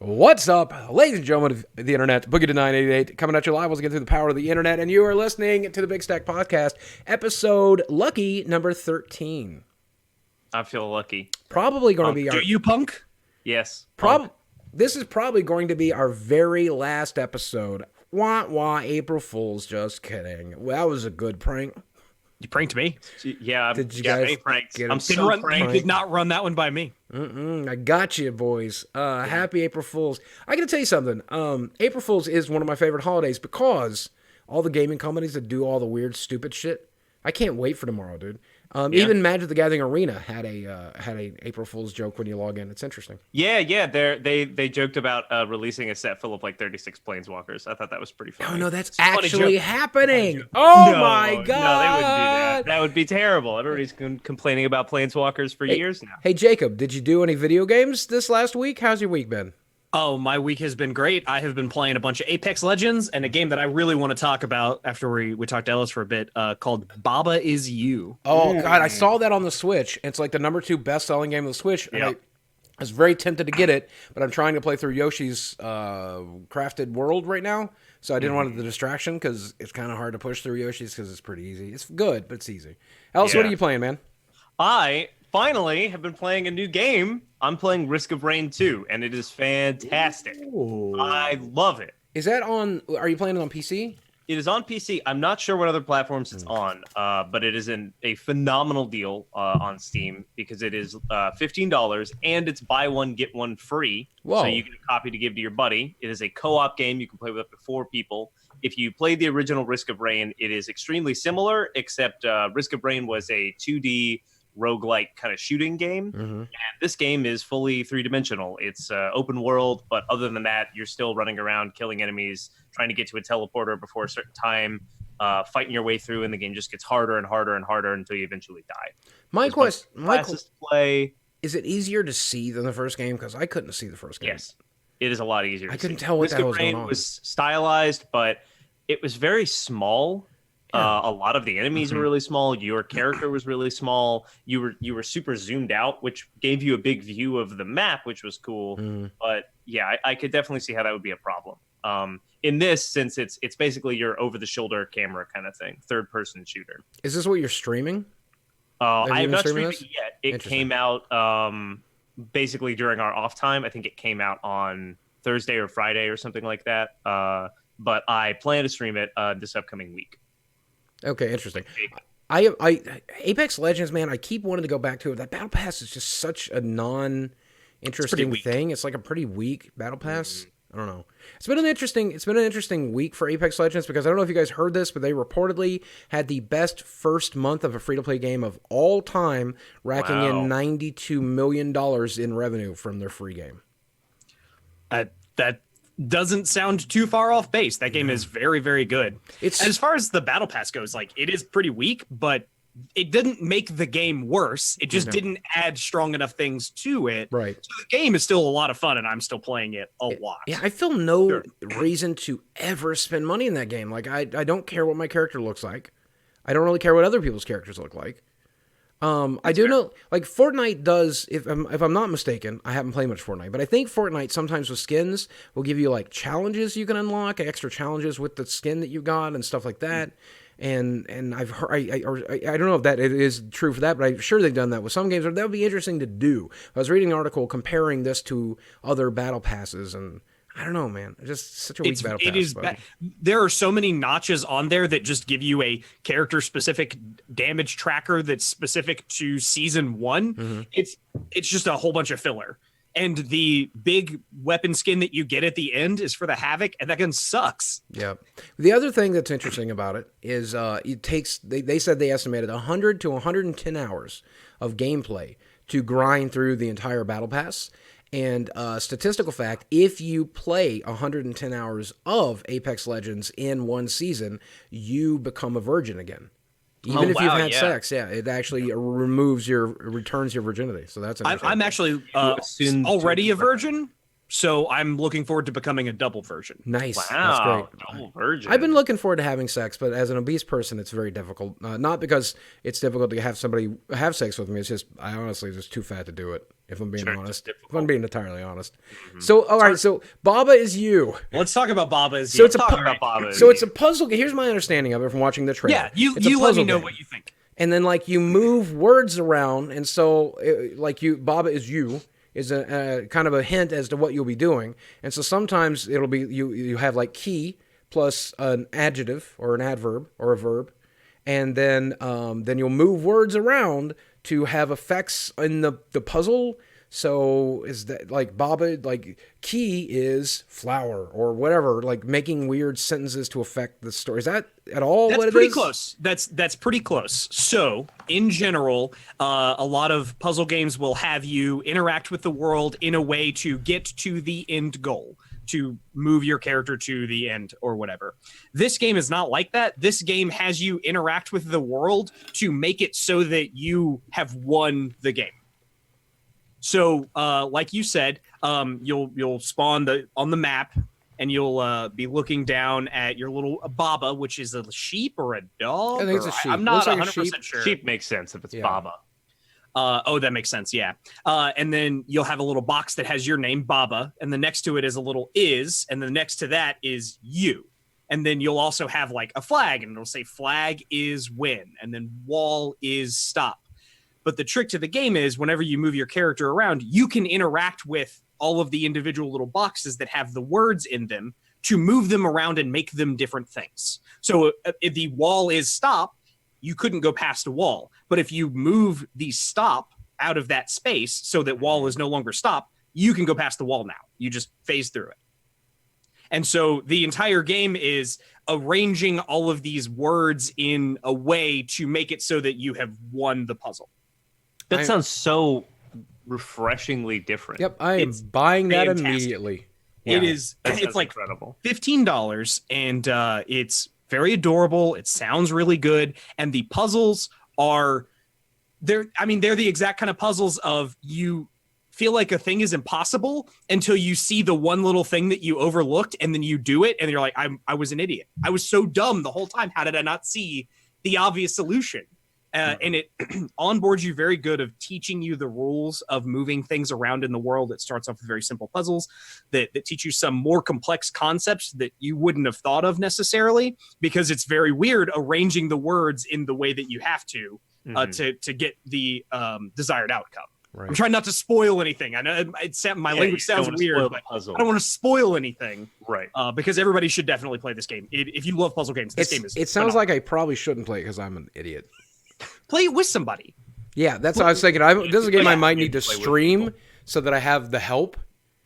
What's up, ladies and gentlemen of the internet? Boogie to 988 coming at you live once again through the power of the internet, and you are listening to the Big Stack Podcast, episode lucky number 13. I feel lucky. Probably going to be our. Do you punk? Yes. This is probably going to be our very last episode. Wah wah, April Fools. Just kidding. Well, that was a good prank. You pranked me. Yeah. Did you guys pranked? get it? I'm so You did not run that one by me. I got you, boys. Happy April Fools. I got to tell you something. April Fools is one of my favorite holidays because all the gaming companies that do all the weird, stupid shit. I can't wait for tomorrow, dude. Even Magic the Gathering Arena had a April Fool's joke when you log in. It's interesting. Yeah. They joked about releasing a set full of like 36 planeswalkers. I thought that was pretty funny. Oh no, that's It's a funny actually joke. happening. Oh No, my god! No, they wouldn't do that. That would be terrible. Everybody's complaining about planeswalkers for years now. Hey Jacob, did you do any video games this last week? How's your week been? Oh, my week has been great. I have been playing a bunch of Apex Legends and a game that I really want to talk about after we talked to Ellis for a bit called Baba Is You. Oh god, I saw that on the Switch. It's like the number 2 best-selling game of the Switch. And Yep. I was very tempted to get it, but I'm trying to play through Yoshi's crafted world right now, so I didn't want the distraction because it's kind of hard to push through Yoshi's because it's pretty easy. It's good, but it's easy. Ellis, what Yeah. are you playing, man? I finally have been playing a new game. I'm playing Risk of Rain 2, and it is fantastic. I love it. Is that on? Are you playing it on PC? It is on PC. I'm not sure what other platforms it's on, but it is a phenomenal deal on Steam because it is $15 and it's buy one get one free. Whoa. So you get a copy to give to your buddy. It is a co-op game. You can play with up to 4 people. If you played the original Risk of Rain, it is extremely similar, except Risk of Rain was a 2D roguelike kind of shooting game. And this game is fully 3-dimensional. It's open world, but other than that, you're still running around killing enemies, trying to get to a teleporter before a certain time, fighting your way through, and the game just gets harder and harder and harder until you eventually die. My question Classes to play. is: it easier to see than the first game? Because I couldn't see the first game. Yes, it is a lot easier. I to couldn't see. tell what Risk the hell of was going Rain on. was stylized, but it was very small. A lot of the enemies were really small. Your character was really small. You were super zoomed out, which gave you a big view of the map, which was cool. But yeah, I could definitely see how that would be a problem. In this, since it's basically your over-the-shoulder camera kind of thing, third-person shooter. Is this what you're streaming? I you have been not streaming streamed it yet. It Interesting. came out basically during our off time. I think it came out on Thursday or Friday or something like that. But I plan to stream it this upcoming week. Okay, interesting. I Apex Legends, man, I keep wanting to go back to it. That battle pass is just such a non-interesting weak. thing. It's like a pretty weak battle pass. I don't know. It's been an interesting week for Apex Legends because I don't know if you guys heard this, but they reportedly had the best first month of a free-to-play game of all time, racking in $92 million in revenue from their free game. That doesn't sound too far off base. That game is very, very good. It's- And as far as the battle pass goes, like it is pretty weak, but it didn't make the game worse. It just didn't add strong enough things to it. Right. So the game is still a lot of fun, and I'm still playing it a lot. Yeah, I feel no reason to ever spend money in that game. Like, I don't care what my character looks like. I don't really care what other people's characters look like. I do know, like, Fortnite does, if I'm not mistaken, I haven't played much Fortnite, but I think Fortnite sometimes with skins will give you, like, challenges you can unlock, extra challenges with the skin that you got and stuff like that. And I've heard, I don't know if that it is true for that, but I'm sure they've done that with some games. Or that would be interesting to do. I was reading an article comparing this to other battle passes, and I don't know, man. It's just such a weak battle pass. It is but- there are so many notches on there that just give you a character specific damage tracker that's specific to season 1. It's just a whole bunch of filler. And the big weapon skin that you get at the end is for the Havoc, and that gun sucks. Yeah. The other thing that's interesting about it is it takes, they said they estimated 100 to 110 hours of gameplay to grind through the entire battle pass. And statistical fact, if you play 110 hours of Apex Legends in one season, you become a virgin again. Even if you've had sex, it actually returns your virginity. So that's interesting. I'm actually assume already to- a virgin, So I'm looking forward to becoming a double virgin. Nice. Wow, That's great. double virgin. I've been looking forward to having sex, but as an obese person, it's very difficult. Not because it's difficult to have somebody have sex with me. It's just I honestly just too fat to do it. If I'm being honest, if I'm being entirely honest. So all right, so Baba is you. Let's talk about Baba as So you. it's a Baba. so it's a puzzle. Here's my understanding of it from watching the trailer. Yeah, you It's a let me puzzle know game. what you think. And then like you move words around, and so like you Baba is you is a kind of a hint as to what you'll be doing. And so sometimes it'll be you have like key plus an adjective or an adverb or a verb, and then you'll move words around to have effects in the puzzle. So is that like Baba, like key is flower or whatever, like making weird sentences to affect the story. Is that at all That's what it pretty is? close. That's pretty close. So in general, a lot of puzzle games will have you interact with the world in a way to get to the end goal, to move your character to the end or whatever. This game is not like that. This game has you interact with the world to make it so that you have won the game. So, like you said, you'll spawn on the map, and you'll be looking down at your little Baba, which is a sheep or a dog. I think it's a sheep. I'm not Looks like a 100% sheep. sure. Sheep makes sense if it's Yeah. Baba. Oh, that makes sense. Yeah. And then you'll have a little box that has your name, Baba, and then next to it is a little is, and then next to that is you. And then you'll also have like a flag, and it'll say flag is win, and then wall is stop. But the trick to the game is whenever you move your character around, you can interact with all of the individual little boxes that have the words in them to move them around and make them different things. So if the wall is stop, you couldn't go past a wall. But if you move the stop out of that space so that wall is no longer stop, you can go past the wall now. You just phase through it. And so the entire game is arranging all of these words in a way to make it so that you have won the puzzle. That sounds so refreshingly different. Yep, I am It's buying that fantastic. immediately. It is. That's It's like incredible. $15, and it's very adorable. It sounds really good, and the puzzles are they're the exact kind of puzzles of you feel like a thing is impossible until you see the one little thing that you overlooked, and then you do it, and you're like, I was an idiot. I was so dumb the whole time. How did I not see the obvious solution? And it onboards you very good of teaching you the rules of moving things around in the world. It starts off with very simple puzzles that teach you some more complex concepts that you wouldn't have thought of necessarily, because it's very weird arranging the words in the way that you have to get the desired outcome. Right. I'm trying not to spoil anything. I know my language sounds weird, but I don't want to spoil anything. Right. Because everybody should definitely play this game. If you love puzzle games, this game is It sounds phenomenal. like I probably shouldn't play it because I'm an idiot. Play it with somebody. Yeah, that's what I was thinking. This is a game I might need to play with stream so that I have the help.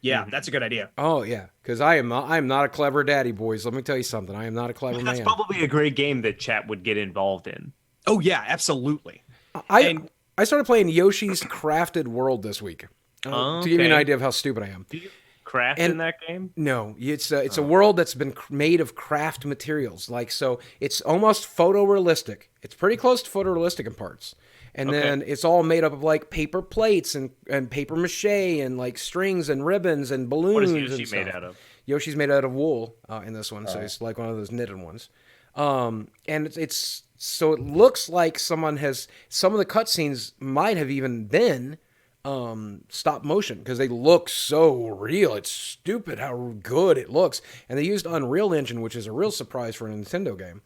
Yeah, that's a good idea. Oh yeah, because I am not a clever daddy, boys. Let me tell you something. I am not a clever That's man. probably a great game that chat would get involved in. Oh yeah, absolutely. I started playing Yoshi's Crafted World this week to give you an Okay. idea of how stupid I am. Do you craft And- in that game? No, it's a world that's been made of craft materials. Like, so it's almost photorealistic. It's pretty close to photorealistic in parts. And then it's all made up of like paper plates and paper mache and like strings and ribbons and balloons. What is and Yoshi stuff. made out of? Yoshi's made out of wool in this one, so it's like one of those knitted ones. And it's so it looks like some of the cutscenes might have even been stop motion because they look so real. It's stupid how good it looks. And they used Unreal Engine, which is a real surprise for a Nintendo game.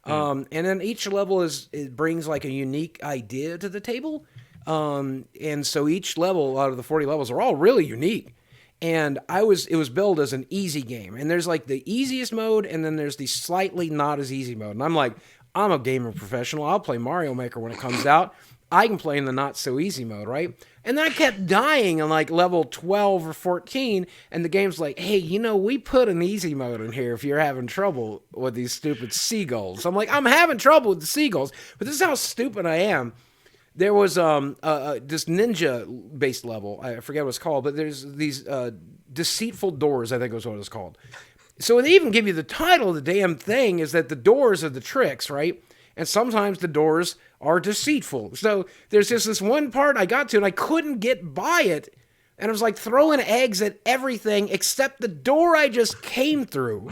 And then each level it brings like a unique idea to the table. And so each level out of the 40 levels are all really unique. And it was billed as an easy game. And there's like the easiest mode, and then there's the slightly not as easy mode. And I'm like, I'm a gamer professional. I'll play Mario Maker when it comes out. I can play in the not so easy mode, right? And then I kept dying on like level 12 or 14, and the game's like, hey, we put an easy mode in here if you're having trouble with these stupid seagulls. I'm like, I'm having trouble with the seagulls, but this is how stupid I am. There was this ninja-based level. I forget what it's called, but there's these deceitful doors, I think was what it's called. So they even give you the title of the damn thing is that the doors are the tricks, right? And sometimes the doors are deceitful. So there's just this one part I got to, and I couldn't get by it and I was like throwing eggs at everything except the door I just came through,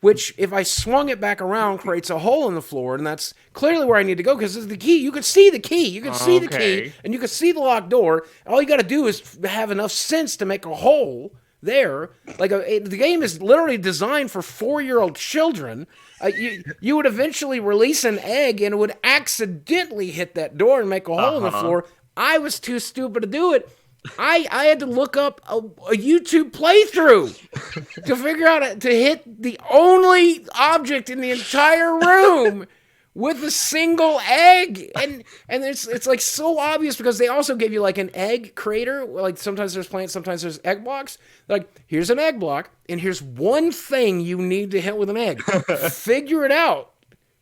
which if I swung it back around creates a hole in the floor, and that's clearly where I need to go because it's the key. You can see the key. You can see the key, and you can see the locked door. All you got to do is have enough sense to make a hole there. Like the game is literally designed for 4-year-old children. You would eventually release an egg, and it would accidentally hit that door and make a hole in the floor. I was too stupid to do it. I had to look up a YouTube playthrough to figure out to hit the only object in the entire room with a single egg, and it's like so obvious because they also give you like an egg creator. Like sometimes there's plants, sometimes there's egg blocks. Like here's an egg block, and here's one thing you need to hit with an egg. Figure it out.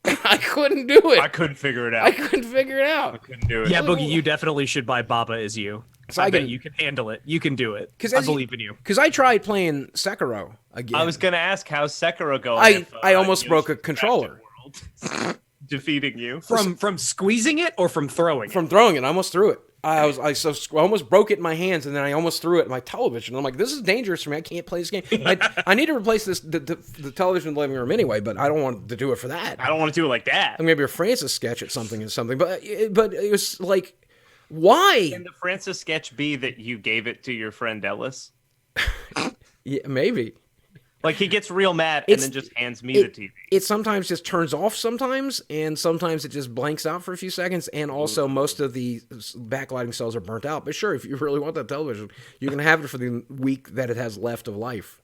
I couldn't do it. I couldn't figure it out. I couldn't figure it out. I couldn't do it. Yeah, Boogie, you definitely should buy Baba Is You. So I bet you can handle it. You can do it. I believe in you. Because I tried playing Sekiro again. I was going to ask, how's Sekiro going? I almost broke a controller. Defeating you. From squeezing it or from throwing it? From throwing it. I almost threw it. I almost broke it in my hands, and then I almost threw it at my television. I'm like, this is dangerous for me. I can't play this game. I need to replace the television in the living room anyway, but I don't want to do it for that. I don't want to do it like that. Maybe a Francis sketch at something or something, but it was like, why? Can the Francis sketch be that you gave it to your friend Ellis? Yeah, maybe. Like he gets real mad and then just hands me the TV. It sometimes just turns off sometimes, and sometimes it just blanks out for a few seconds, and also most of the backlighting cells are burnt out. But sure, if you really want that television, you can have it for the week that it has left of life.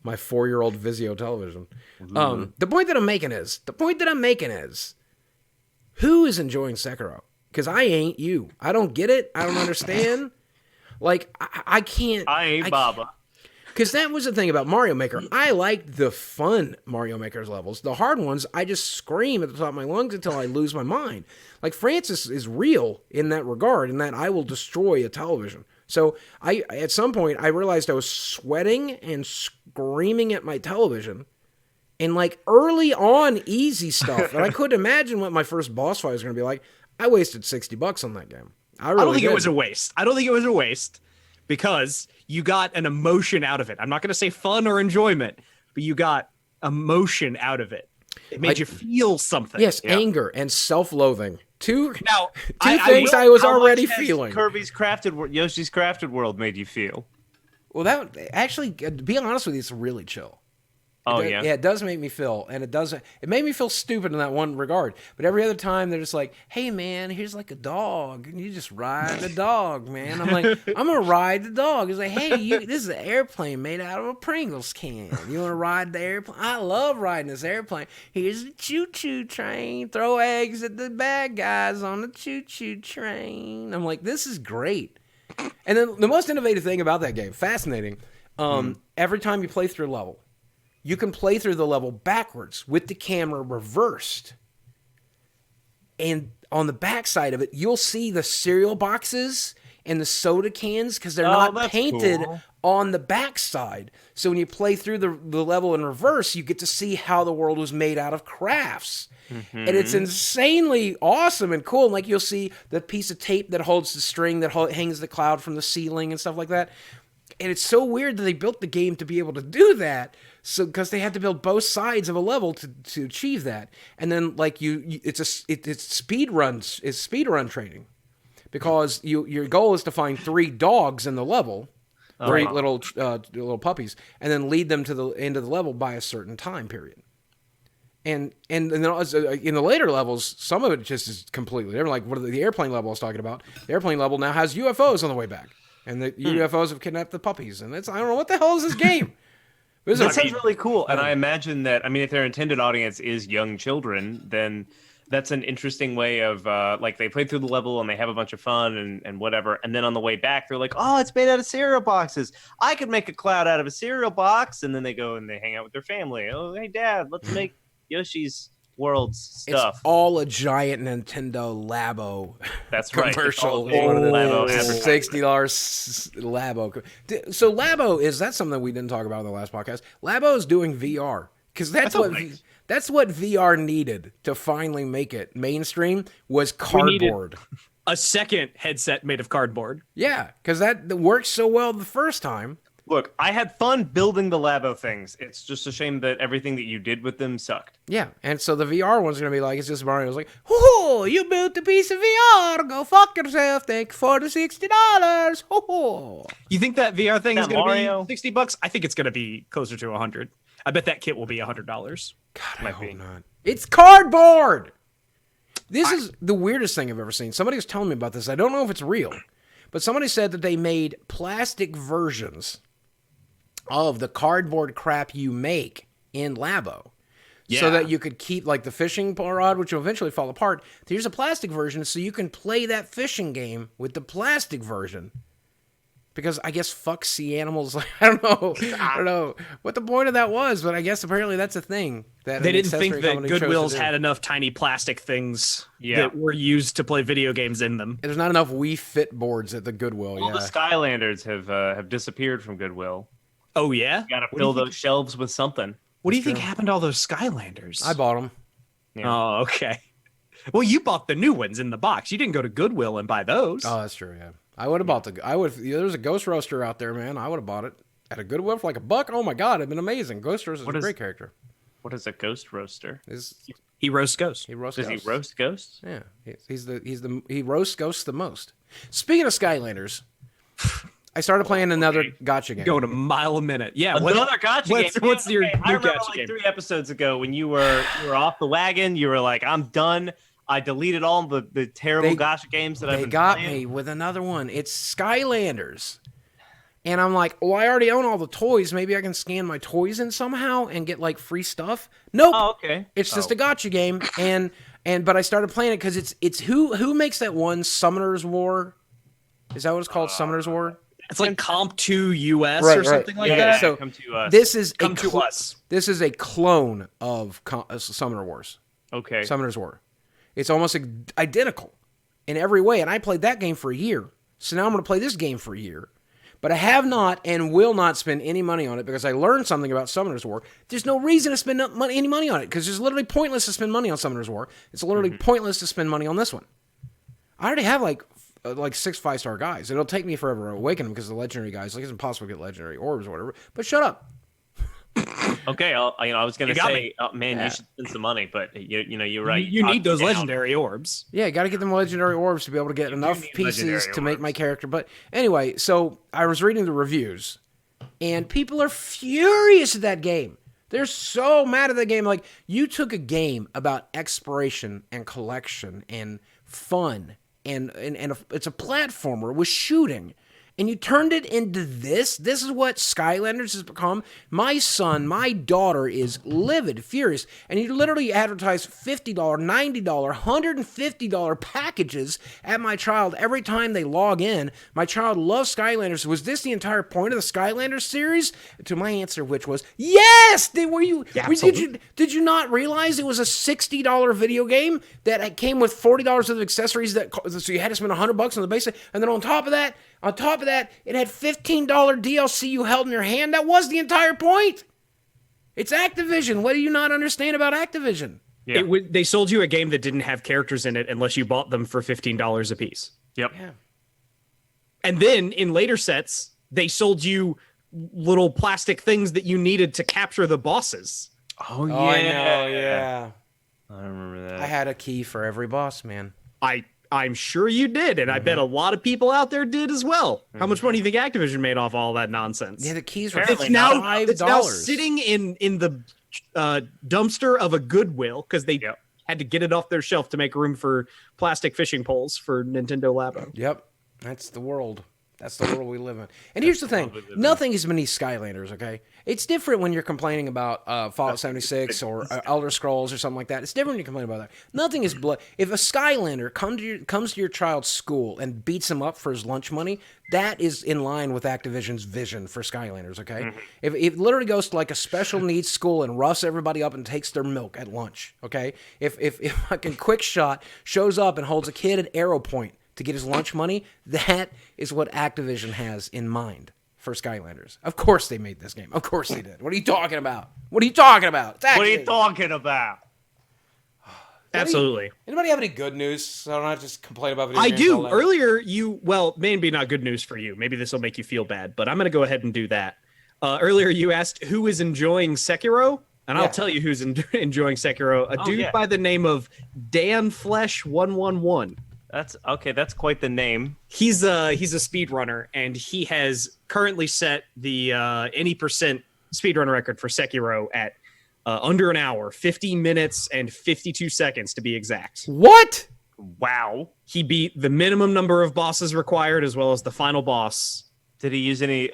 My 4-year-old Vizio television. The point that I'm making is, who is enjoying Sekiro? Because I ain't you. I don't get it. I don't understand. Like, I can't. I ain't Baba. Because that was the thing about Mario Maker. I liked the fun Mario Maker's levels. The hard ones, I just scream at the top of my lungs until I lose my mind. Like, Francis is real in that regard, in that I will destroy a television. So, at some point, I realized I was sweating and screaming at my television. And, like, early on, easy stuff. And I couldn't imagine what my first boss fight was going to be like. I wasted $60 on that game. I don't think it was a waste. I don't think it was a waste. Because you got an emotion out of it. I'm not going to say fun or enjoyment, but you got emotion out of it. It made you feel something. Yes, anger and self-loathing. Two things I was already feeling. Yoshi's Crafted World made you feel? Well, that actually, to be honest with you, it's really chill. Yeah, it does make me feel, and it made me feel stupid in that one regard. But every other time, they're just like, "Hey, man, here's like a dog, and you just ride the dog, man." I'm like, "I'm gonna ride the dog." It's like, "Hey, this is an airplane made out of a Pringles can. You wanna ride the airplane? I love riding this airplane. Here's the choo-choo train. Throw eggs at the bad guys on the choo-choo train." I'm like, "This is great." And then the most innovative thing about that game, fascinating. Every time you play through a level, you can play through the level backwards with the camera reversed. And on the backside of it, you'll see the cereal boxes and the soda cans because they're not painted on the backside. So when you play through the level in reverse, you get to see how the world was made out of crafts. And it's insanely awesome and cool. And like you'll see the piece of tape that holds the string that hangs the cloud from the ceiling and stuff like that. And it's so weird that they built the game to be able to do that. So, because they had to build both sides of a level to achieve that, and then like it's speedrun training, because your goal is to find 3 dogs in the level, 3 little puppies, and then lead them to the end of the level by a certain time period. And then in the later levels, some of it just is completely different. Like what the airplane level I was talking about. The airplane level now has UFOs on the way back, and the UFOs have kidnapped the puppies, and I don't know what the hell is this game. That sounds really cool, and I imagine that, if their intended audience is young children, then that's an interesting way of, like, they play through the level and they have a bunch of fun and whatever, and then on the way back, they're like, oh, it's made out of cereal boxes. I could make a cloud out of a cereal box, and then they go and they hang out with their family. Oh, hey, Dad, let's make Yoshi's World's stuff. It's all a giant Nintendo Labo. That's right. Commercial. Labo $60 Labo. So Labo that's something that we didn't talk about in the last podcast. Labo is doing VR because that's what VR needed to finally make it mainstream was cardboard. a second headset made of cardboard. Yeah, because that worked so well the first time. Look, I had fun building the Labo things. It's just a shame that everything that you did with them sucked. Yeah, and so the VR one's going to be like, it's just Mario's like, oh, you built a piece of VR, go fuck yourself, thank you for the $60. Oh. You think that VR thing is That going Mario? to be $60? I think it's going to be closer to $100. I bet that kit will be $100. God, I Might hope be. not. It's cardboard! This is the weirdest thing I've ever seen. Somebody was telling me about this. I don't know if it's real, but somebody said that they made plastic versions of the cardboard crap you make in Labo. Yeah. So that you could keep, like, the fishing rod, which will eventually fall apart. Here's a plastic version so you can play that fishing game with the plastic version. Because I guess fuck sea animals. I don't know what the point of that was, but I guess apparently that's a thing. That They an didn't think accessory that company chose to Goodwills do. had enough tiny plastic things Yeah. that were used to play video games in them. There's not enough Wii Fit boards at the Goodwill. All Yeah. the Skylanders have disappeared from Goodwill. Oh, yeah? You gotta What do fill you think- those shelves with something. What do you think happened to all those Skylanders? I bought them. Yeah. Oh, okay. Well, you bought the new ones in the box. You didn't go to Goodwill and buy those. Oh, that's true. Yeah, I would have bought the. There's a Ghost Roaster out there, man. I would have bought it at a Goodwill for like $1. Oh my god, it'd been amazing. Ghost Roaster is What a is- great character. What is a ghost roaster? He roasts ghosts. He roasts Does ghosts. he roast ghosts? Yeah, he roasts ghosts the most. Speaking of Skylanders, I started playing another Gacha game. Going a mile a minute. Yeah. Another Gacha game. What's your I new remember Gacha like game? 3 episodes ago when you were off the wagon. You were like, "I'm done. I deleted all the terrible They- Gacha games that I've They been got playing." me with another one. It's Skylanders. And I'm like, well, I already own all the toys. Maybe I can scan my toys in somehow and get like free stuff. Nope. Oh, okay. It's just a gotcha game, but I started playing it because it's who makes that one Summoner's War? Is that what it's called? Summoner's War? It's like Comp 2 US Right, or something like yeah, that. So come to us. This is Come to us. This is a clone of Summoner Wars. Okay. Summoner's War. It's almost identical in every way, and I played that game for a year. So now I'm going to play this game for a year. But I have not and will not spend any money on it because I learned something about Summoner's War. There's no reason to spend any money on it because it's literally pointless to spend money on Summoner's War. It's literally pointless to spend money on this one. I already have like 6 5-star guys. It'll take me forever to awaken them because the legendary guys, like it's impossible to get legendary orbs or whatever. But shut up. Okay. I was gonna You got say, me. oh, man, Yeah. you should spend some money, but you're right. You need those down. legendary orbs. Yeah, got to get them legendary orbs to be able to get enough need pieces legendary to make orbs. my character. But anyway, so I was reading the reviews, and people are furious at that game. They're so mad at that game. Like, you took a game about exploration and collection and fun, and it's a platformer with shooting, and you turned it into this. This is what Skylanders has become. My son, my daughter is livid, furious, and you literally advertise $50, $90, $150 packages at my child every time they log in. My child loves Skylanders. Was this the entire point of the Skylanders series? To my answer, which was yes. Did you not realize it was a $60 video game that came with $40 of accessories so you had to spend $100 on the basic, and then on top of that, it had $15 DLC you held in your hand. That was the entire point. It's Activision. What do you not understand about Activision? Yeah. They sold you a game that didn't have characters in it unless you bought them for $15 a piece. Yep. Yeah. And then in later sets, they sold you little plastic things that you needed to capture the bosses. Oh yeah. I know, yeah. I remember that. I had a key for every boss, man. I'm sure you did, and I bet a lot of people out there did as well. How much money do you think Activision made off all that nonsense? Yeah, the keys were Apparently it's now $5. it's now sitting in the dumpster of a Goodwill because they Yep. had to get it off their shelf to make room for plastic fishing poles for Nintendo Labo. Yep. That's the world. That's the world we live in. And here's the thing. Nothing is beneath Skylanders, okay? It's different when you're complaining about Fallout 76 or Elder Scrolls or something like that. It's different when you complain about that. Nothing is blood. If a Skylander comes to your child's school and beats him up for his lunch money, that is in line with Activision's vision for Skylanders, okay? If it literally goes to like a special needs school and roughs everybody up and takes their milk at lunch, okay? If fucking Quick Shot shows up and holds a kid at arrow point to get his lunch money, that is what Activision has in mind for Skylanders. Of course they made this game. Of course they did. What are you talking about? What are you talking about? It's What are you Activision. talking about? Absolutely. Anybody have any good news? So I don't have to just complain about video I games do. all day? Earlier, maybe not good news for you. Maybe this will make you feel bad, but I'm going to go ahead and do that. Earlier, you asked who is enjoying Sekiro, and I'll tell you who's enjoying Sekiro. A dude by the name of Dan Flesh 111. That's okay. That's quite the name. He's a speedrunner, and he has currently set the any percent speedrun record for Sekiro at under an hour, 50 minutes and 52 seconds to be exact. What? Wow. He beat the minimum number of bosses required as well as the final boss. Did he use any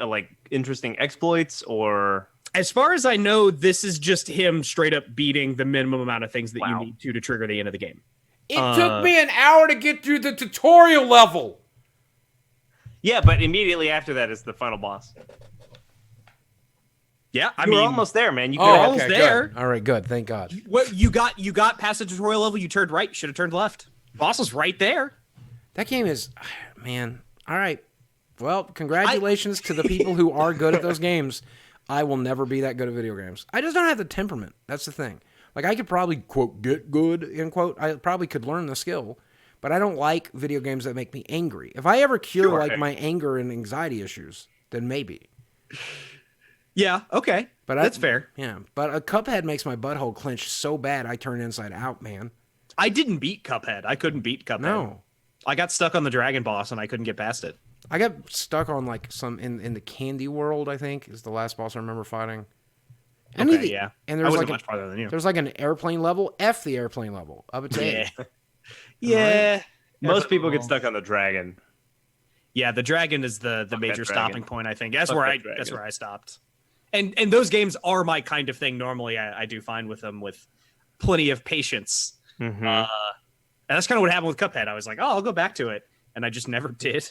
interesting exploits or? As far as I know, this is just him straight up beating the minimum amount of things that you need to trigger the end of the game. It took me an hour to get through the tutorial level. Yeah, but immediately after that is the final boss. Yeah, I mean, almost there, man. You almost there. Good. All right, good. Thank God. What you got past the tutorial level? You turned right. You should have turned left. Boss was right there. That game is, man. All right. Well, congratulations to the people who are good at those games. I will never be that good at video games. I just don't have the temperament. That's the thing. Like, I could probably, quote, get good, end quote. I probably could learn the skill, but I don't like video games that make me angry. If I ever cure, my anger and anxiety issues, then maybe. Yeah, okay. But that's fair. Yeah, but a Cuphead makes my butthole clench so bad I turn inside out, man. I didn't beat Cuphead. I couldn't beat Cuphead. No. I got stuck on the dragon boss, and I couldn't get past it. I got stuck on, some in the Candy World, I think, is the last boss I remember fighting. And yeah. And I wasn't much farther than you. There's an airplane level. F the airplane level. Up its A. Yeah. Most people get stuck on the dragon. Yeah, the dragon is the major stopping point, I think. That's where I stopped. And those games are my kind of thing. Normally, I do fine with them with plenty of patience. Mm-hmm. And that's kind of what happened with Cuphead. I was like, I'll go back to it. And I just never did.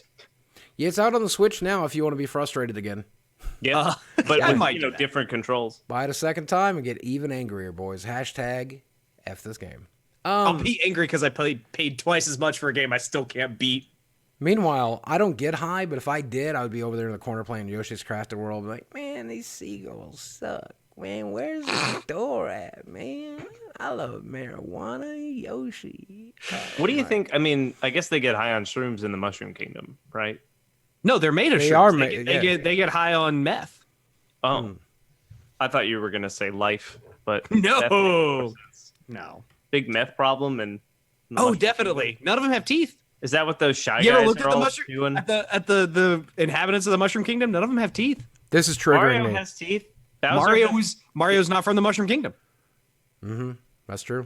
Yeah, it's out on the Switch now if you want to be frustrated again. Yeah, but with different controls. Buy it a second time and get even angrier, boys. Hashtag F this game. I'll be angry because I paid twice as much for a game I still can't beat. Meanwhile, I don't get high, but if I did, I would be over there in the corner playing Yoshi's Crafted World. Like, man, these seagulls suck. Man, where's the store at, man? I love marijuana, Yoshi. What do you think? I mean, I guess they get high on shrooms in the Mushroom Kingdom, right? No, they're made of shrooms. They get high on meth. Oh, I thought you were gonna say life, but no. Big meth problem and. Definitely. None of them have teeth. Is that what those shy you guys ever look are at the all mushroom doing? At the inhabitants of the Mushroom Kingdom? None of them have teeth. This is triggering Mario me. has teeth. Mario's not from the Mushroom Kingdom. Mm-hmm. That's true.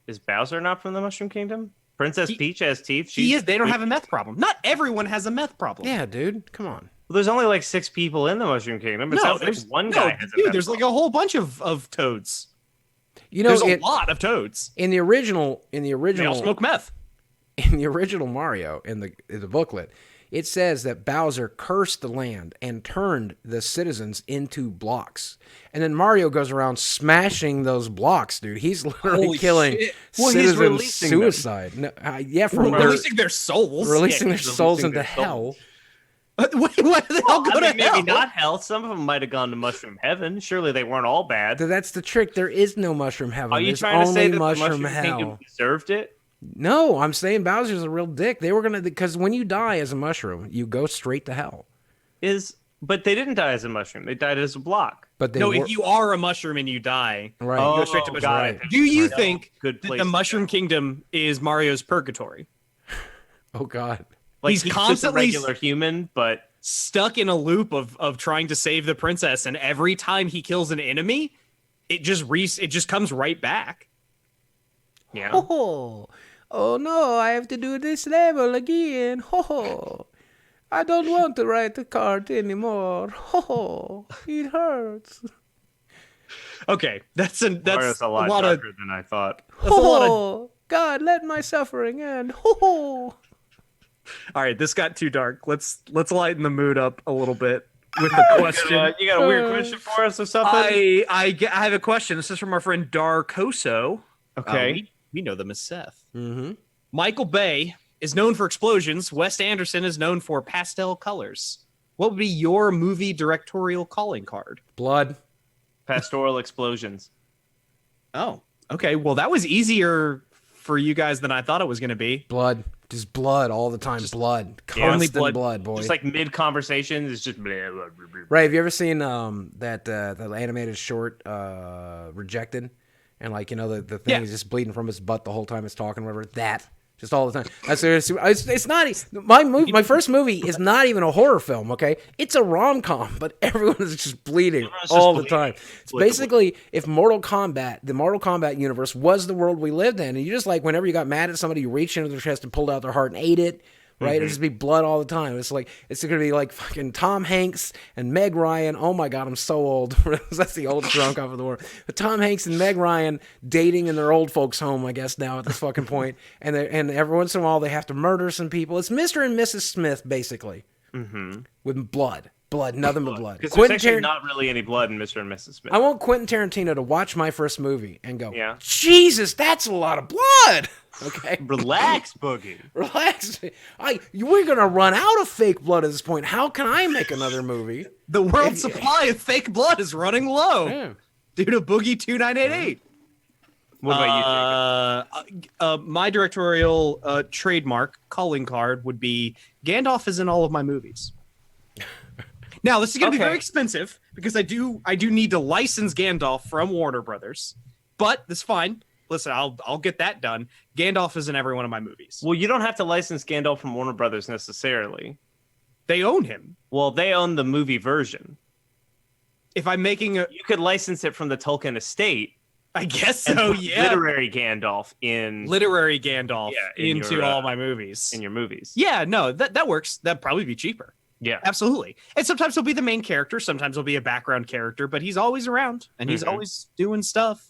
Is Bowser not from the Mushroom Kingdom? Princess Peach has teeth. He is. They don't have a meth problem. Not everyone has a meth problem. Yeah, dude. Come on. Well, there's only 6 people in the Mushroom Kingdom. It sounds like one guy has a meth there's problem. a whole bunch of toads. There's a lot of toads. In the original, They all smoke meth. In the original Mario, in the booklet, it says that Bowser cursed the land and turned the citizens into blocks. And then Mario goes around smashing those blocks, dude. He's literally killing citizens suicide. No, releasing their souls. Releasing their souls into hell. What the hell go to hell? Maybe not hell. Some of them might have gone to Mushroom Heaven. Surely they weren't all bad. That's the trick. There is no Mushroom Heaven. Are you There's trying to say that the Mushroom Kingdom deserved it? No, I'm saying Bowser's a real dick. They were because when you die as a mushroom, you go straight to hell. But they didn't die as a mushroom. They died as a block. But if you are a mushroom and you die, right, you go straight to mushroom. Right. Do you think that the Mushroom Kingdom is Mario's purgatory? Oh God, he's constantly just a regular human, but stuck in a loop of trying to save the princess, and every time he kills an enemy, it just comes right back. Yeah. Oh no, I have to do this level again. I don't want to ride the cart anymore. It hurts. Okay, that's a lot darker than I thought. God, let my suffering end. All right, this got too dark. Let's lighten the mood up a little bit with the question. You got a weird question for us or something? I have a question. This is from our friend Darkoso. Okay. We know them as Seth. Mm-hmm. Michael Bay is known for explosions. Wes Anderson is known for pastel colors. What would be your movie directorial calling card? Blood. Pastoral explosions. Oh, Okay, well, that was easier for you guys than I thought it was going to be. Blood. Just blood all the time. Blood. Constant blood, boy. Just like mid conversation is just blah, blah, blah, blah. Right, have you ever seen that the animated short Rejected? And like, the thing is just bleeding from his butt the whole time it's talking, whatever. That. Just all the time. It's not my first movie is not even a horror film, okay? It's a rom-com, but everyone is just bleeding all the time. It's basically if the Mortal Kombat universe was the world we lived in, and you just like whenever you got mad at somebody, you reached into their chest and pulled out their heart and ate it. Right, it'd just be blood all the time. It's gonna be like fucking Tom Hanks and Meg Ryan. Oh my god, I'm so old. That's the oldest rom-com of the world. But Tom Hanks and Meg Ryan dating in their old folks' home, I guess now at this fucking point. And every once in a while they have to murder some people. It's Mr. and Mrs. Smith basically, with blood, nothing but blood. Because there's actually not really any blood in Mr. and Mrs. Smith. I want Quentin Tarantino to watch my first movie and go, Jesus, that's a lot of blood. Okay, relax, Boogie. Relax. We're gonna run out of fake blood at this point. How can I make another movie? The world's supply of fake blood is running low due to Boogie 2988. What about you, Jacob? My directorial trademark calling card would be Gandalf is in all of my movies. Now this is gonna be very expensive because I do need to license Gandalf from Warner Brothers, but that's fine. Listen, I'll get that done. Gandalf is in every one of my movies. Well, you don't have to license Gandalf from Warner Brothers necessarily. They own him. Well, they own the movie version. If I'm making you could license it from the Tolkien estate. I guess so. Yeah. Literary Gandalf into all my movies. In your movies. Yeah, no, that works. That'd probably be cheaper. Yeah, absolutely. And sometimes he'll be the main character. Sometimes he'll be a background character, but he's always around and he's always doing stuff.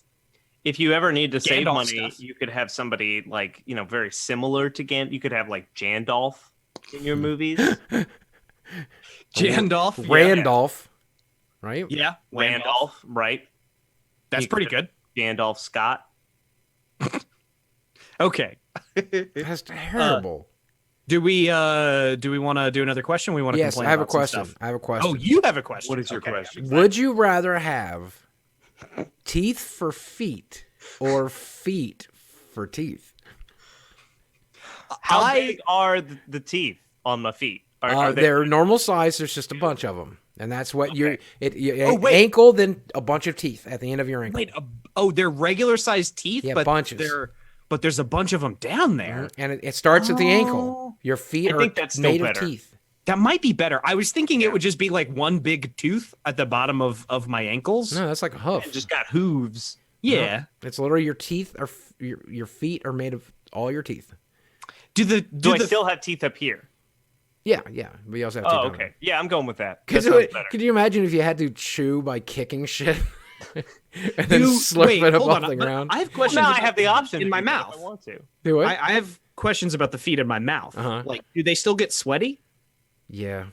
If you ever need to save money, stuff. you could have somebody like, very similar to Gandalf. You could have like Jandalf in your movies. Jandalf. Randolph. Right? Yeah. Randolph, right? That's pretty good. Gandalf Scott. Okay. That's terrible. Do we want to do another question? We want to complain I have about a question. some stuff? I have a question. Oh, you have a question. What is your question? Would you rather have teeth for feet or feet for teeth? How big are the teeth on my feet? Are they're normal size. There's just a bunch of them. And that's what ankle, then a bunch of teeth at the end of your ankle. Wait, they're regular sized teeth? Yeah, bunches. But there's a bunch of them down there. And it starts at the ankle. Your feet are made of teeth. That might be better. I was thinking it would just be like one big tooth at the bottom of my ankles. No, that's like a hoof. It just got hooves. Yeah. No, it's literally your teeth are your feet are made of all your teeth. Do I still have teeth up here? Yeah. We also have teeth. Oh, okay. Yeah, I'm going with that. Could you imagine if you had to chew by kicking shit? And then slurp it up off the ground? I have questions. I have the option in my mouth. If I want to. Do what? I have questions about the feet in my mouth. Like, do they still get sweaty? Yeah.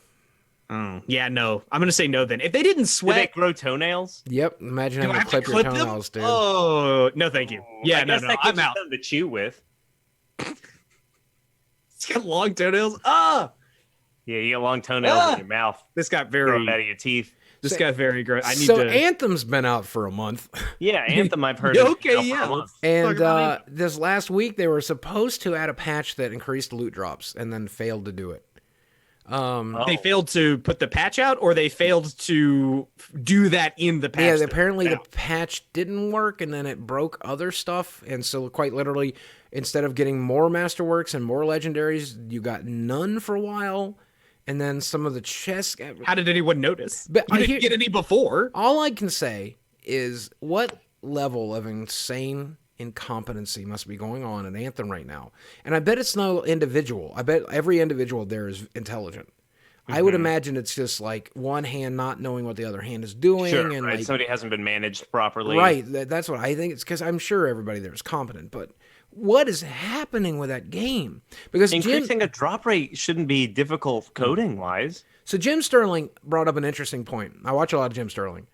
Oh. Yeah, no. I'm going to say no then. If they didn't sweat... Do they grow toenails? Yep. Imagine having to clip your toenails, dude. Oh, no thank you. Yeah, no, I'm out. To chew with. It's got long toenails. Ah! Yeah, you got long toenails in your mouth. This got very... out of your teeth. This got very gross. Anthem's been out for a month. Yeah, Anthem I've heard of. Okay, yeah. And this last week they were supposed to add a patch that increased loot drops and then failed to do it. They failed to put the patch out, or they failed to do that in the patch? Yeah, apparently the patch didn't work, and then it broke other stuff. And so quite literally, instead of getting more Masterworks and more Legendaries, you got none for a while. And then some of the chests... How did anyone notice? But you didn't get any before. All I can say is what level of insane incompetency must be going on in Anthem right now. And I bet it's no individual. I bet every individual there is intelligent. I would imagine it's just like one hand not knowing what the other hand is doing. Sure, and right. Somebody hasn't been managed properly. Right. That's what I think. It's because I'm sure everybody there is competent. But what is happening with that game? Because increasing a drop rate shouldn't be difficult coding-wise. So Jim Sterling brought up an interesting point. I watch a lot of Jim Sterling.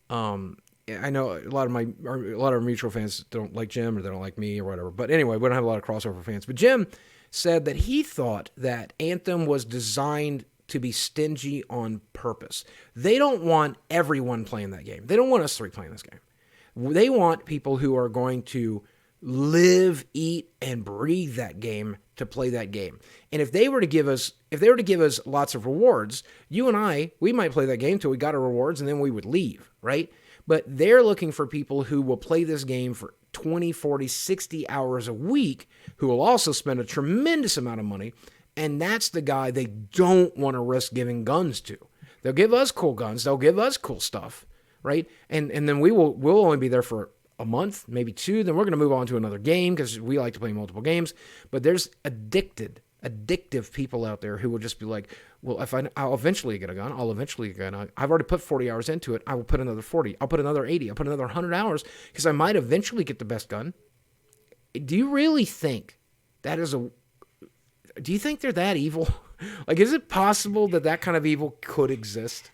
I know a lot of our mutual fans don't like Jim or they don't like me or whatever. But anyway, we don't have a lot of crossover fans. But Jim said that he thought that Anthem was designed to be stingy on purpose. They don't want everyone playing that game. They don't want us three playing this game. They want people who are going to live, eat, and breathe that game to play that game. And if they were to give us lots of rewards, you and I, we might play that game till we got our rewards and then we would leave, right? But they're looking for people who will play this game for 20, 40, 60 hours a week, who will also spend a tremendous amount of money. And that's the guy they don't want to risk giving guns to. They'll give us cool guns. They'll give us cool stuff, right? And then we'll only be there for a month, maybe 2. Then we're going to move on to another game because we like to play multiple games. But there's addictive people out there who will just be like, well, I'll eventually get a gun. I'll eventually get a gun. I've already put 40 hours into it. I will put another 40. I'll put another 80. I'll put another 100 hours because I might eventually get the best gun. Do you really think that is do you think they're that evil? Like, is it possible that kind of evil could exist?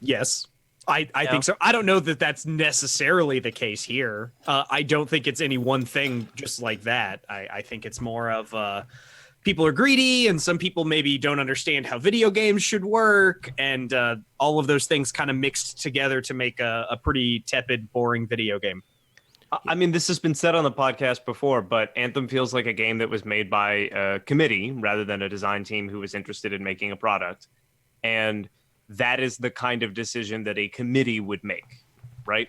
Yes. I think so. I don't know that that's necessarily the case here. I don't think it's any one thing just like that. I think it's more of people are greedy, and some people maybe don't understand how video games should work, and all of those things kind of mixed together to make a pretty tepid, boring video game. I mean, this has been said on the podcast before, but Anthem feels like a game that was made by a committee rather than a design team who was interested in making a product. And that is the kind of decision that a committee would make, right?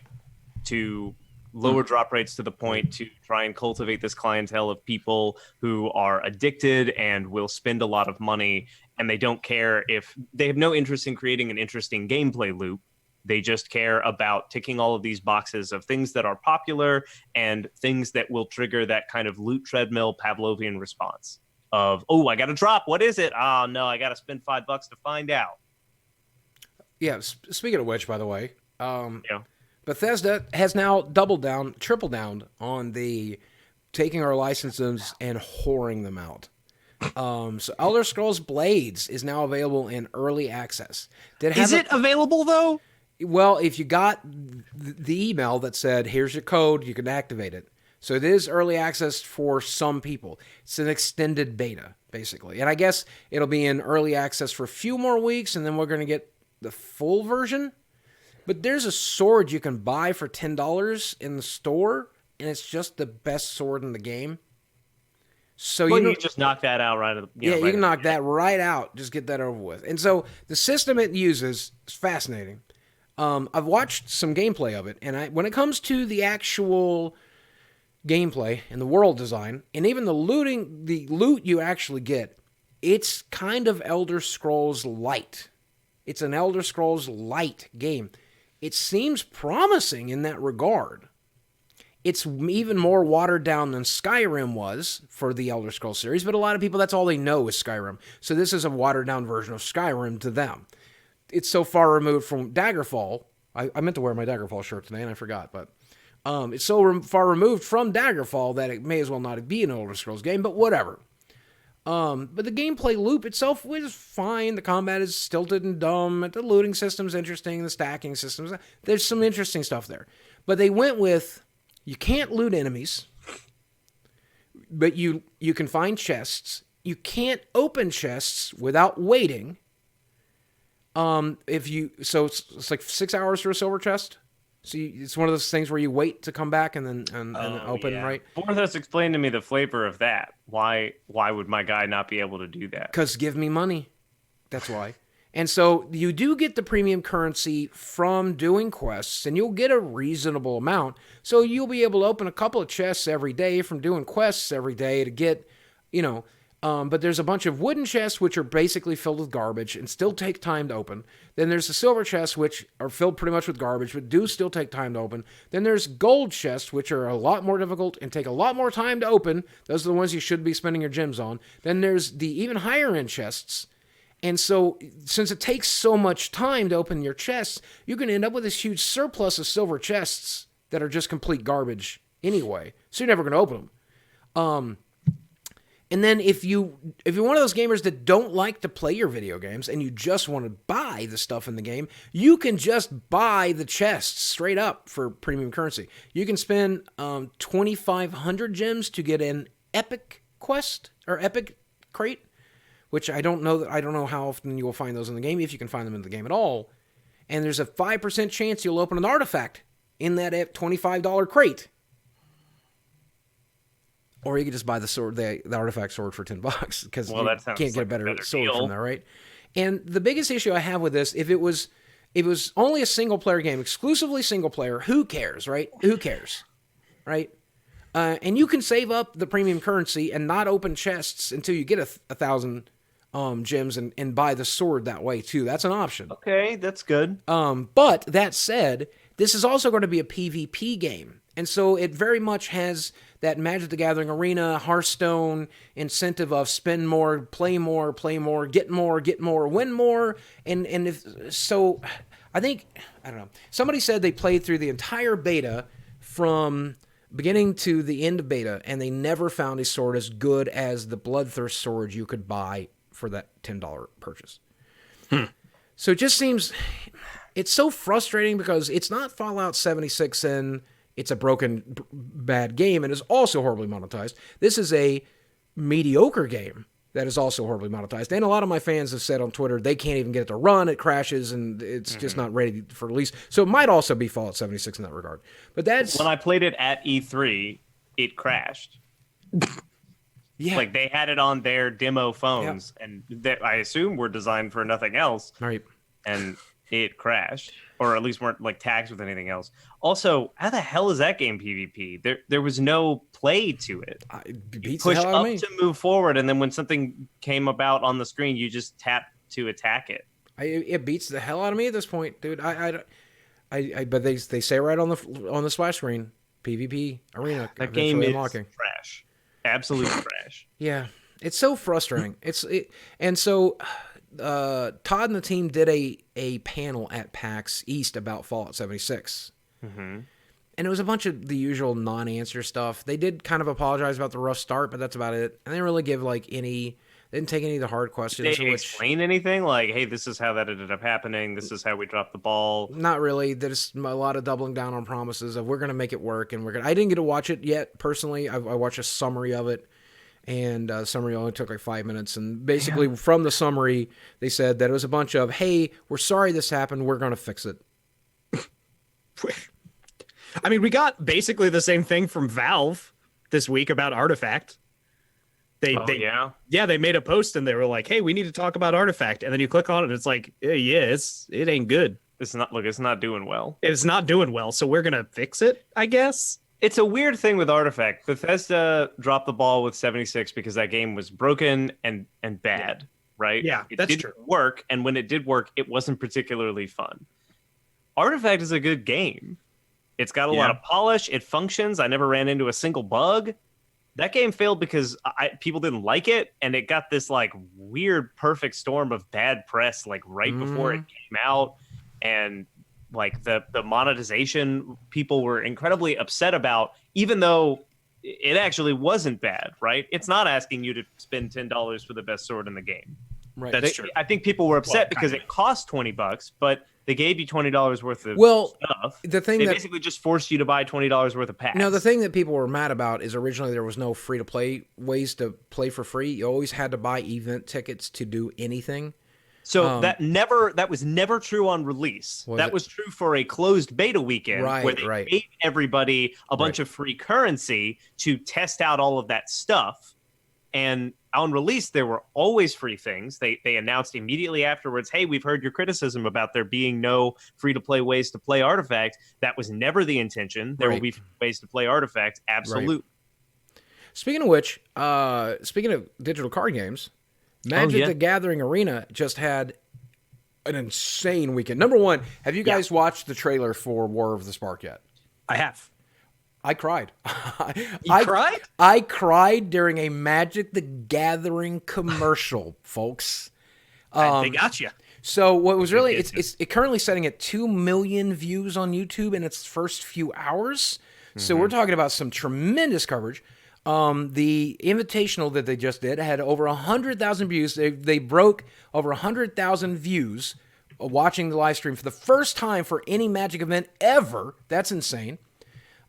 To lower drop rates to the point to try and cultivate this clientele of people who are addicted and will spend a lot of money, and they don't care if they have no interest in creating an interesting gameplay loop. They just care about ticking all of these boxes of things that are popular and things that will trigger that kind of loot treadmill Pavlovian response of, oh, I got to drop. What is it? Oh, no, I got to spend $5 to find out. Yeah, speaking of which, by the way, Bethesda has now tripled down on the taking our licenses and whoring them out. So Elder Scrolls Blades is now available in early access. Is it available, though? Well, if you got the email that said, here's your code, you can activate it. So it is early access for some people. It's an extended beta, basically. And I guess it'll be in early access for a few more weeks, and then we're going to get the full version. But there's a sword you can buy for $10 in the store, and it's just the best sword in the game. So you just knock that out right at the you can knock that right out. Just get that over with. And so the system it uses is fascinating. I've watched some gameplay of it, and when it comes to the actual gameplay and the world design, and even the loot you actually get, it's kind of Elder Scrolls Light. It's an Elder Scrolls Light game. It seems promising in that regard. It's even more watered down than Skyrim was for the Elder Scrolls series, but a lot of people, that's all they know is Skyrim. So this is a watered down version of Skyrim to them. It's so far removed from Daggerfall. I meant to wear my Daggerfall shirt today, and I forgot, but it's so far removed from Daggerfall that it may as well not be an Elder Scrolls game, but whatever. But the gameplay loop itself was fine. The combat is stilted and dumb. The looting system's interesting. The stacking systems, there's some interesting stuff there. But they went with, you can't loot enemies, but you can find chests. You can't open chests without waiting. So it's like 6 hours for a silver chest. So it's one of those things where you wait to come back and then open, right? Porthos explained to me the flavor of that. Why would my guy not be able to do that? Because give me money. That's why. And so you do get the premium currency from doing quests, and you'll get a reasonable amount. So you'll be able to open a couple of chests every day from doing quests every day to get, but there's a bunch of wooden chests which are basically filled with garbage and still take time to open. Then there's the silver chests which are filled pretty much with garbage but do still take time to open. Then there's gold chests which are a lot more difficult and take a lot more time to open. Those are the ones you should be spending your gems on. Then there's the even higher end chests. And so since it takes so much time to open your chests, you're going to end up with this huge surplus of silver chests that are just complete garbage anyway. So you're never going to open them. And then if you're one of those gamers that don't like to play your video games and you just want to buy the stuff in the game, you can just buy the chests straight up for premium currency. You can spend 2,500 gems to get an epic quest or epic crate, which I don't know how often you will find those in the game, if you can find them in the game at all. And there's a 5% chance you'll open an artifact in that $25 crate. Or you could just buy the sword, the artifact sword for $10 because you can't get a better sword from there, right? And the biggest issue I have with this, if it was only a single player game, exclusively single player, who cares, right? Who cares, right? And you can save up the premium currency and not open chests until you get 1,000 gems and buy the sword that way too. That's an option. Okay, that's good. But that said, this is also going to be a PvP game. And so it very much has that Magic the Gathering Arena, Hearthstone incentive of spend more, play more, get more, win more. And I think, I don't know, somebody said they played through the entire beta from beginning to the end of beta, and they never found a sword as good as the Bloodthirst sword you could buy for that $10 purchase. So it just seems, it's so frustrating because it's not Fallout 76 and it's a broken, bad game and is also horribly monetized. This is a mediocre game that is also horribly monetized. And a lot of my fans have said on Twitter they can't even get it to run, it crashes, and it's just not ready for release. So it might also be Fallout 76 in that regard. But that's... When I played it at E3, it crashed. Yeah. Like, they had it on their demo phones, and that I assume were designed for nothing else. Right. And it crashed, or at least weren't like tagged with anything else. Also, how the hell is that game PvP? There was no play to it. You push up to move forward, and then when something came about on the screen, you just tap to attack it. It beats the hell out of me at this point, dude. But they say right on the splash screen, PvP arena. That game is trash. Absolute trash. Yeah, it's so frustrating. And so Todd and the team did a panel at PAX East about Fallout 76. Mm-hmm. And it was a bunch of the usual non-answer stuff. They did kind of apologize about the rough start, but that's about it. And they didn't really give they didn't take any of the hard questions. Did they explain anything? Like, hey, this is how that ended up happening. This is how we dropped the ball. Not really. There's a lot of doubling down on promises of we're going to make it work. And I didn't get to watch it yet, personally. I watched a summary of it. And the summary only took like 5 minutes. And basically from the summary, they said that it was a bunch of, hey, we're sorry this happened. We're going to fix it. I mean, we got basically the same thing from Valve this week about Artifact. They made a post and they were like, hey, we need to talk about Artifact. And then you click on it and it's like, it ain't good. It's not doing well. It's not doing well. So we're going to fix it, I guess. It's a weird thing with Artifact. Bethesda dropped the ball with 76 because that game was broken and bad, right? Yeah, it didn't work. And when it did work, it wasn't particularly fun. Artifact is a good game. It's got a lot of polish. It functions. I never ran into a single bug. That game failed because people didn't like it, and it got this like weird perfect storm of bad press like right before it came out, and like the monetization people were incredibly upset about, even though it actually wasn't bad, right? It's not asking you to spend $10 for the best sword in the game. Right. That's true. I think people were upset because it cost $20, but they gave you $20 worth of stuff. They basically just forced you to buy $20 worth of packs. No, the thing that people were mad about is originally there was no free-to-play ways to play for free. You always had to buy event tickets to do anything. So that was never true on release. That was true for a closed beta weekend where they gave everybody a bunch of free currency to test out all of that stuff. And on release, there were always free things. They announced immediately afterwards, hey, we've heard your criticism about there being no free-to-play ways to play Artifact. That was never the intention. There will be ways to play Artifact. Absolutely. Right. Speaking of which, speaking of digital card games, Magic the Gathering Arena just had an insane weekend. Number one, have you guys watched the trailer for War of the Spark yet? I have. I cried. You cried? I cried during a Magic the Gathering commercial, folks. They got you. So what was really, it's currently setting at 2 million views on YouTube in its first few hours. So we're talking about some tremendous coverage. The invitational that they just did had over 100,000 views. They broke over 100,000 views watching the live stream for the first time for any Magic event ever. That's insane.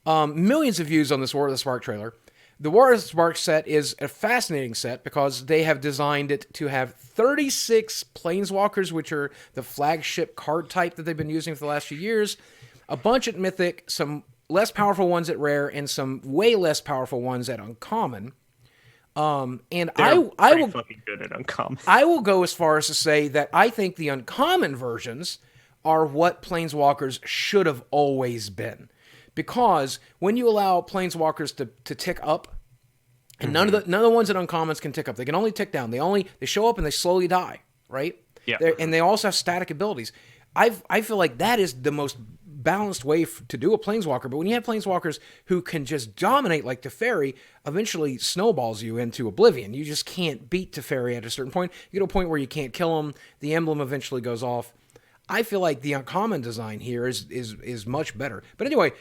Millions of views on this War of the Spark trailer. The War of the Spark set is a fascinating set because they have designed it to have 36 Planeswalkers, which are the flagship card type that they've been using for the last few years. a bunch at Mythic, some less powerful ones at Rare, and some way less powerful ones at Uncommon. And I will fucking good at Uncommon. I will go as far as to say that I think the Uncommon versions are what Planeswalkers should have always been. Because when you allow Planeswalkers to tick up, and none of the ones at Uncommons can tick up. They can only tick down. They show up and they slowly die, right? Yeah. And they also have static abilities. I feel like that is the most balanced way to do a Planeswalker. But when you have Planeswalkers who can just dominate like Teferi, eventually snowballs you into oblivion. You just can't beat Teferi at a certain point. You get to a point where you can't kill them. The emblem eventually goes off. I feel like the Uncommon design here is much better. But anyway,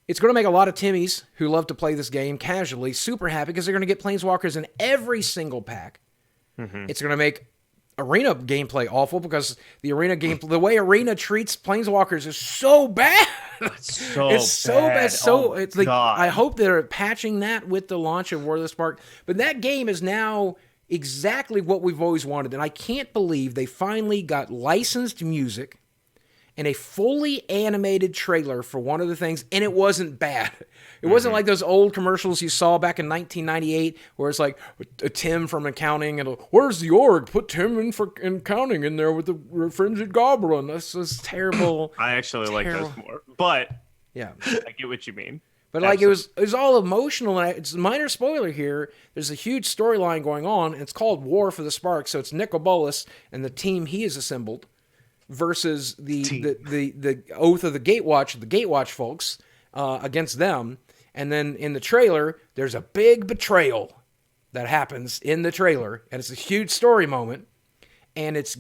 it's going to make a lot of Timmies who love to play this game casually super happy because they're going to get Planeswalkers in every single pack. It's going to make Arena gameplay awful because the way Arena treats Planeswalkers is so bad. It's so bad. So it's like I hope they're patching that with the launch of War of the Spark. But that game is now exactly what we've always wanted, and I can't believe they finally got licensed music and a fully animated trailer for one of the things, and it wasn't bad. It wasn't like those old commercials you saw back in 1998 where it's like Tim from accounting and where's the org? Put Tim in accounting in there with the frenzied goblin. This is terrible. I actually like those more, but yeah, I get what you mean. But like it was all emotional, and it's a minor spoiler here. There's a huge storyline going on, and it's called War for the Spark. So it's Nicol Bolas and the team he has assembled versus the Oath of the Gatewatch folks against them. And then in the trailer, there's a big betrayal that happens in the trailer, and it's a huge story moment, and it's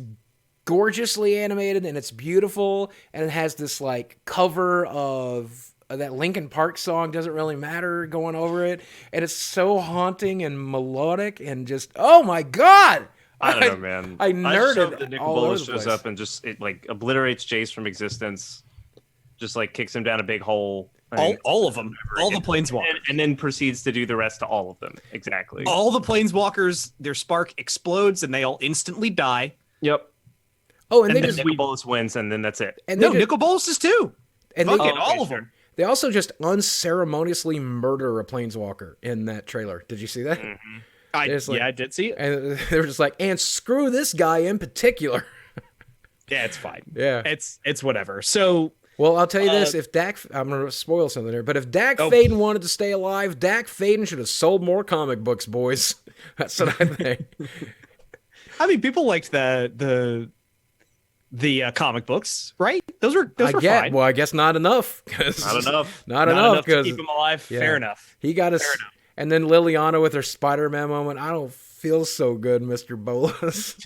gorgeously animated, and it's beautiful, and it has this like cover of that Linkin Park song, Doesn't Really Matter, going over it, and it's so haunting and melodic, and just, oh my god! I don't know, man. I nerded that Nicol all over Bolas the shows place. up and just it like obliterates Jace from existence, just like kicks him down a big hole. All of them, all the Planeswalkers, and then proceeds to do the rest to all of them. Exactly. All the Planeswalkers, their spark explodes and they all instantly die. Yep. Oh, and And they then just Nicol Bolas wins, and then that's it. and No, they just, Nicol Bolas is too. and they, Fucking okay, all of sure. them. they also just unceremoniously murder a Planeswalker in that trailer. Did you see that? It's like- I did see it. And they were just like, and screw this guy in particular. Yeah, it's fine. Yeah. It's whatever. So Well, I'll tell you this: if I'm going to spoil something here, but if Dak Oh. Faden wanted to stay alive, Dak Faden should have sold more comic books, boys. That's what I think. I mean, people liked the comic books, right? Those were fine. Well, I guess not enough. Not enough. Not enough to because keep them alive. yeah. Fair enough. he got us. Fair enough. And then Liliana with her Spider-Man moment. I don't feel so good, Mr. Bolas.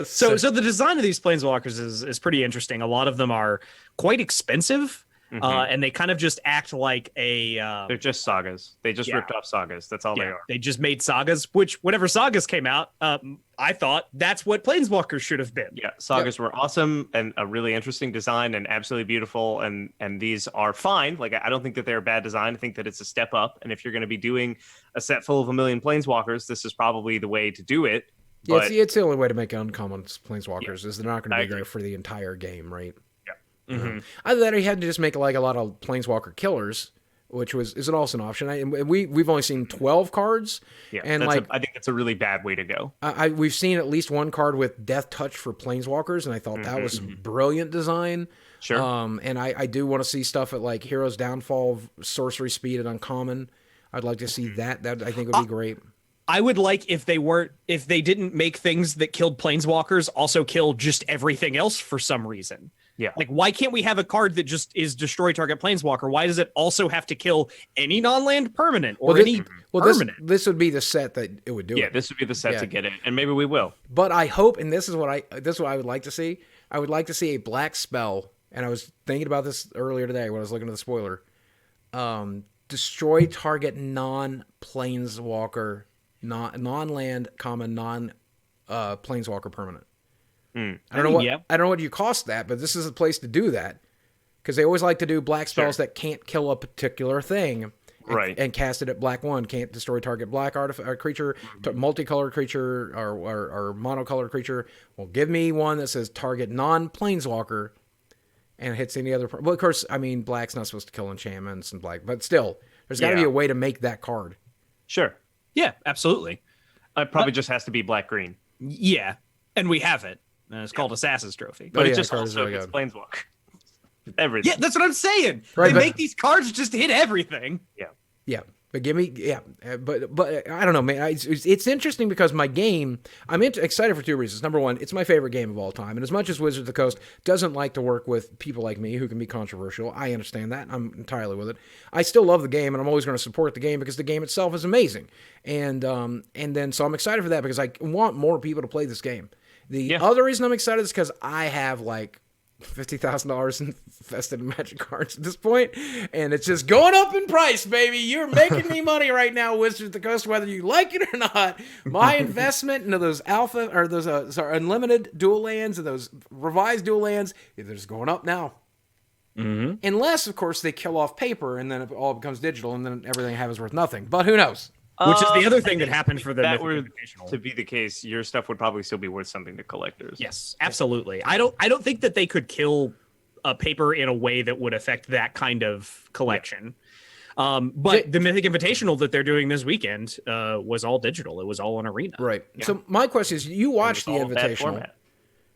So the design of these Planeswalkers is pretty interesting. A lot of them are quite expensive, and they kind of just act like a. They're just sagas. They just Yeah. ripped off sagas. That's all they Yeah, are. they just made sagas, which whenever sagas came out, I thought that's what Planeswalkers should have been. Yeah, sagas were awesome and a really interesting design and absolutely beautiful. And these are fine. Like I don't think that they're a bad design. I think that it's a step up. And if you're going to be doing a set full of 1 million Planeswalkers, this is probably the way to do it. Yeah, But it's the only way to make uncommon Planeswalkers is they're not going I to be agree. there for the entire game, right? Mhm. Either that or he had to just make like a lot of Planeswalker killers, which is also an option. And we've only seen 12 cards, yeah, and that's like I think that's a really bad way to go. we've seen at least one card with Death Touch for Planeswalkers, and I thought that was brilliant design. Sure. And I do want to see stuff at like Heroes Downfall, Sorcery Speed, and Uncommon. I'd like to see that. That I think would be great. I would like if they didn't make things that killed Planeswalkers also kill just everything else for some reason. Yeah. Like, why can't we have a card that just is destroy target Planeswalker? Why does it also have to kill any non-land permanent or any permanent? This would be the set that it would do Yeah, it. this would be the set Yeah. to get it, and maybe we will. But I hope, and this is what I would like to see. I would like to see a black spell, and I was thinking about this earlier today when I was looking at the spoiler. Destroy target non-planeswalker, non-land, planeswalker permanent. I don't know what yeah. I don't know what you cost that, but this is a place to do that because they always like to do black spells that can't kill a particular thing. Right. And cast it at black 1. Can't destroy target black creature, multicolored creature, or monocolored creature. Well, give me one that says target non-planeswalker and hits any other. Well, of course, I mean, black's not supposed to kill enchantments and black, but still, there's got to be a way to make that card. Sure. Yeah, absolutely. It probably just has to be black-green. Yeah, and we have it. It's called Assassin's Trophy. But yeah, it just the card is also really gets good. Planeswalker. Everything. Yeah, that's what I'm saying. Right, they but- make these cards just hit everything. Yeah, but give me but I don't know, man. It's interesting because my game. I'm excited for two reasons. Number one, it's my favorite game of all time, and as much as Wizards of the Coast doesn't like to work with people like me who can be controversial, I understand that. I'm entirely with it. I still love the game, and I'm always going to support the game because the game itself is amazing. And then so I'm excited for that because I want more people to play this game. The other reason I'm excited is because I have like $50,000 invested in Magic cards at this point, and it's just going up in price, baby. You're making me money right now, Wizards of the Coast, whether you like it or not. My investment into those alpha or those unlimited dual lands and those revised dual lands, they're just going up now. Mm-hmm. Unless, of course, they kill off paper and then it all becomes digital, and then everything I have is worth nothing. But who knows? Which is the other thing that happened for the that Mythic were Invitational. to be the case, your stuff would probably still be worth something to collectors. Yes, absolutely. I don't think that they could kill a paper in a way that would affect that kind of collection. But the Mythic Invitational that they're doing this weekend was all digital. It was all an arena. Right. Yeah. So my question is, you watched the Invitational.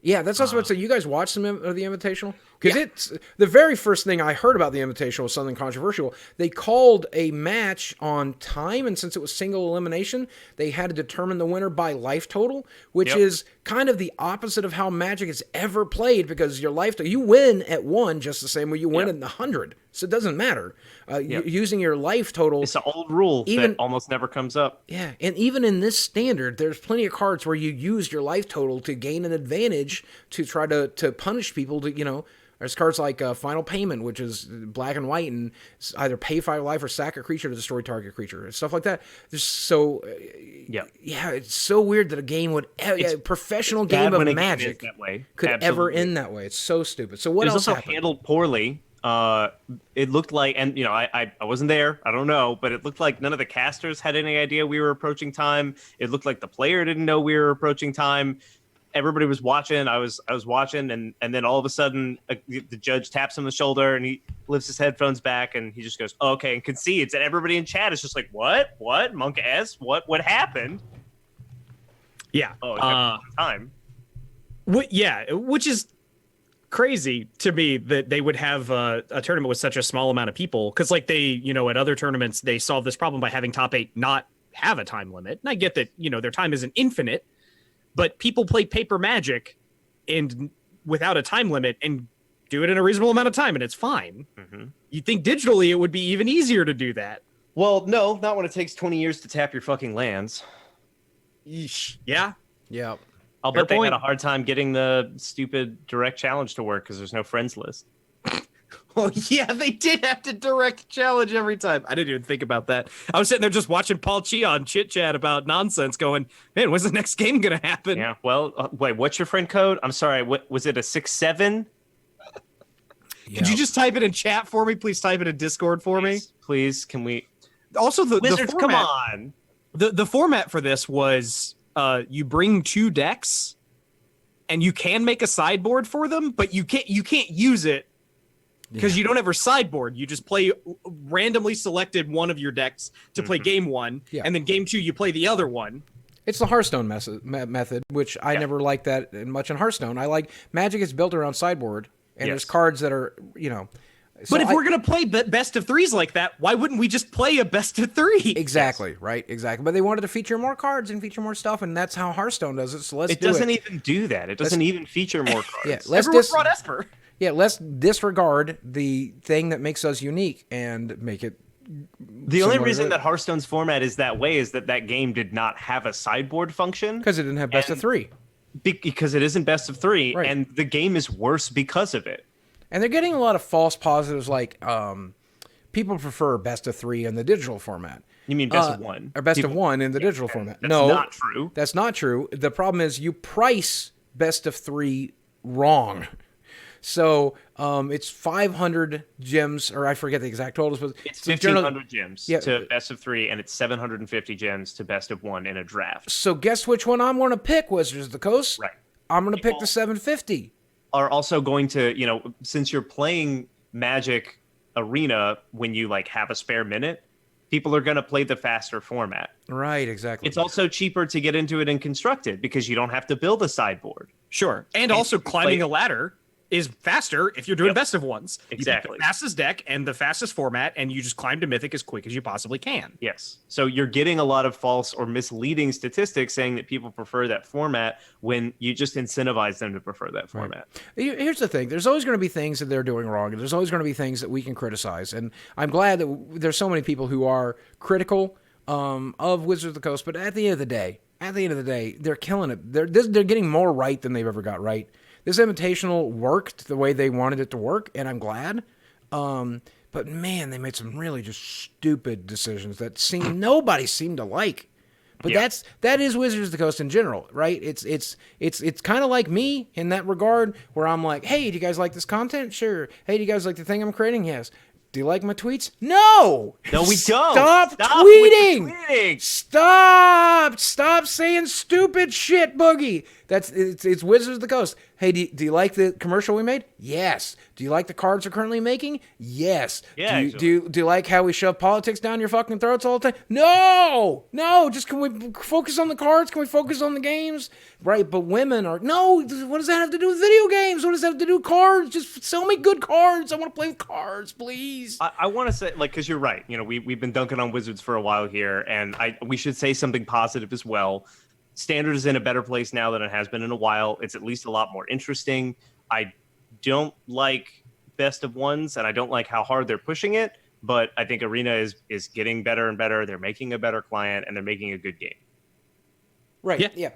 Yeah, that's also what I say. You guys watched some of the Invitational? Because it's the very first thing I heard about the Invitational was something controversial. They called a match on time, and since it was single elimination, they had to determine the winner by life total, which is kind of the opposite of how Magic is ever played, because your life you win at 1 just the same way you win at 100. So it doesn't matter. Using your life total. It's an old rule that almost never comes up. Yeah, and even in this standard, there's plenty of cards where you use your life total to gain an advantage to try to punish people. There's cards like Final Payment, which is black and white, and either pay 5 life or sack a creature to destroy target creature, stuff like that. There's it's so weird that a game would a professional game of Magic that way. could ever end that way. It's so stupid. So what else also happened? Handled poorly. It looked like, and I wasn't there, I don't know, but it looked like none of the casters had any idea we were approaching time. It looked like the player didn't know we were approaching time. Everybody was watching. I was watching, and then all of a sudden, the judge taps him on the shoulder, and he lifts his headphones back, and he just goes, oh, "Okay," and concedes. And everybody in chat is just like, "What? What? Monk S? What happened?" Yeah. Oh, time. Which is crazy to me that they would have a tournament with such a small amount of people, because like they, at other tournaments they solve this problem by having top 8 not have a time limit. And I get that their time isn't infinite, but people play paper Magic and without a time limit and do it in a reasonable amount of time, and it's fine. Mm-hmm. You'd think digitally it would be even easier to do that. Well, no, not when it takes 20 years to tap your fucking lands. Yeesh. Yeah. I'll bet they had a hard time getting the stupid direct challenge to work because there's no friends list. Well, yeah, they did have to direct challenge every time. I didn't even think about that. I was sitting there just watching Paul Cheon chit-chat about nonsense going, man, when's the next game going to happen? Yeah, well, wait, what's your friend code? I'm sorry, what was it, a 6-7? Could you just type it in chat for me? Please type it in Discord for me. Please, can we... Also, the Wizards, format, come on! The format for this was you bring 2 decks, and you can make a sideboard for them, but you can't use it because you don't ever sideboard. You just play randomly selected one of your decks to play game 1, and then game 2 you play the other one. It's the Hearthstone method, which I never liked that much in Hearthstone. I like Magic is built around sideboard, and there's cards that are, So but if we're going to play best of 3s like that, why wouldn't we just play a best of 3? Exactly, right, exactly. But they wanted to feature more cards and feature more stuff, and that's how Hearthstone does it, so let's do it. It doesn't even do that. It doesn't even feature more cards. Everyone brought Esper. Yeah, let's disregard the thing that makes us unique and make it... The only reason that Hearthstone's format is that way is that game did not have a sideboard function. Because it didn't have best of 3. Because it isn't best of 3, right. And the game is worse because of it. And they're getting a lot of false positives, like people prefer best of 3 in the digital format. You mean best of 1? Or best of 1 in the digital format. That's no, not true. That's not true. The problem is you price best of 3 wrong. So it's 500 gems, or I forget the exact totals, but it's 1,500 gems to best of 3, and it's 750 gems to best of 1 in a draft. So guess which one I'm going to pick, Wizards of the Coast? Right. I'm going to pick the 750. are also going to, since you're playing Magic Arena when you like have a spare minute, people are going to play the faster format. Right, exactly. It's also cheaper to get into it and construct it because you don't have to build a sideboard. Sure. And also climbing a ladder is faster if you're doing best of ones. Exactly. You pick the fastest deck and the fastest format, and you just climb to Mythic as quick as you possibly can. Yes. So you're getting a lot of false or misleading statistics saying that people prefer that format when you just incentivize them to prefer that format. Right. Here's the thing. There's always going to be things that they're doing wrong, and there's always going to be things that we can criticize. And I'm glad that there's so many people who are critical of Wizards of the Coast, but at the end of the day, they're killing it. They're getting more right than they've ever got right. This Invitational worked the way they wanted it to work, and I'm glad. But man, they made some really just stupid decisions that nobody seemed to like. But that is Wizards of the Coast in general, right? It's kind of like me in that regard, where I'm like, hey, do you guys like this content? Sure. Hey, do you guys like the thing I'm creating? Yes. Do you like my tweets? No! No, we don't. Stop tweeting! Stop saying stupid shit, Boogie. It's Wizards of the Coast. Hey, do you like the commercial we made? Yes. Do you like the cards we're currently making? Yes. Yeah, do you like how we shove politics down your fucking throats all the time? No! Just can we focus on the cards? Can we focus on the games? Right, but women are... No, what does that have to do with video games? What does that have to do with cards? Just sell me good cards. I want to play with cards, please. I want to say, because you're right. We've been dunking on Wizards for a while here, and we should say something positive as well. Standard is in a better place now than it has been in a while. It's at least a lot more interesting. I don't like best of ones, and I don't like how hard they're pushing it, but I think Arena is getting better and better. They're making a better client, and they're making a good game. Right. Yeah.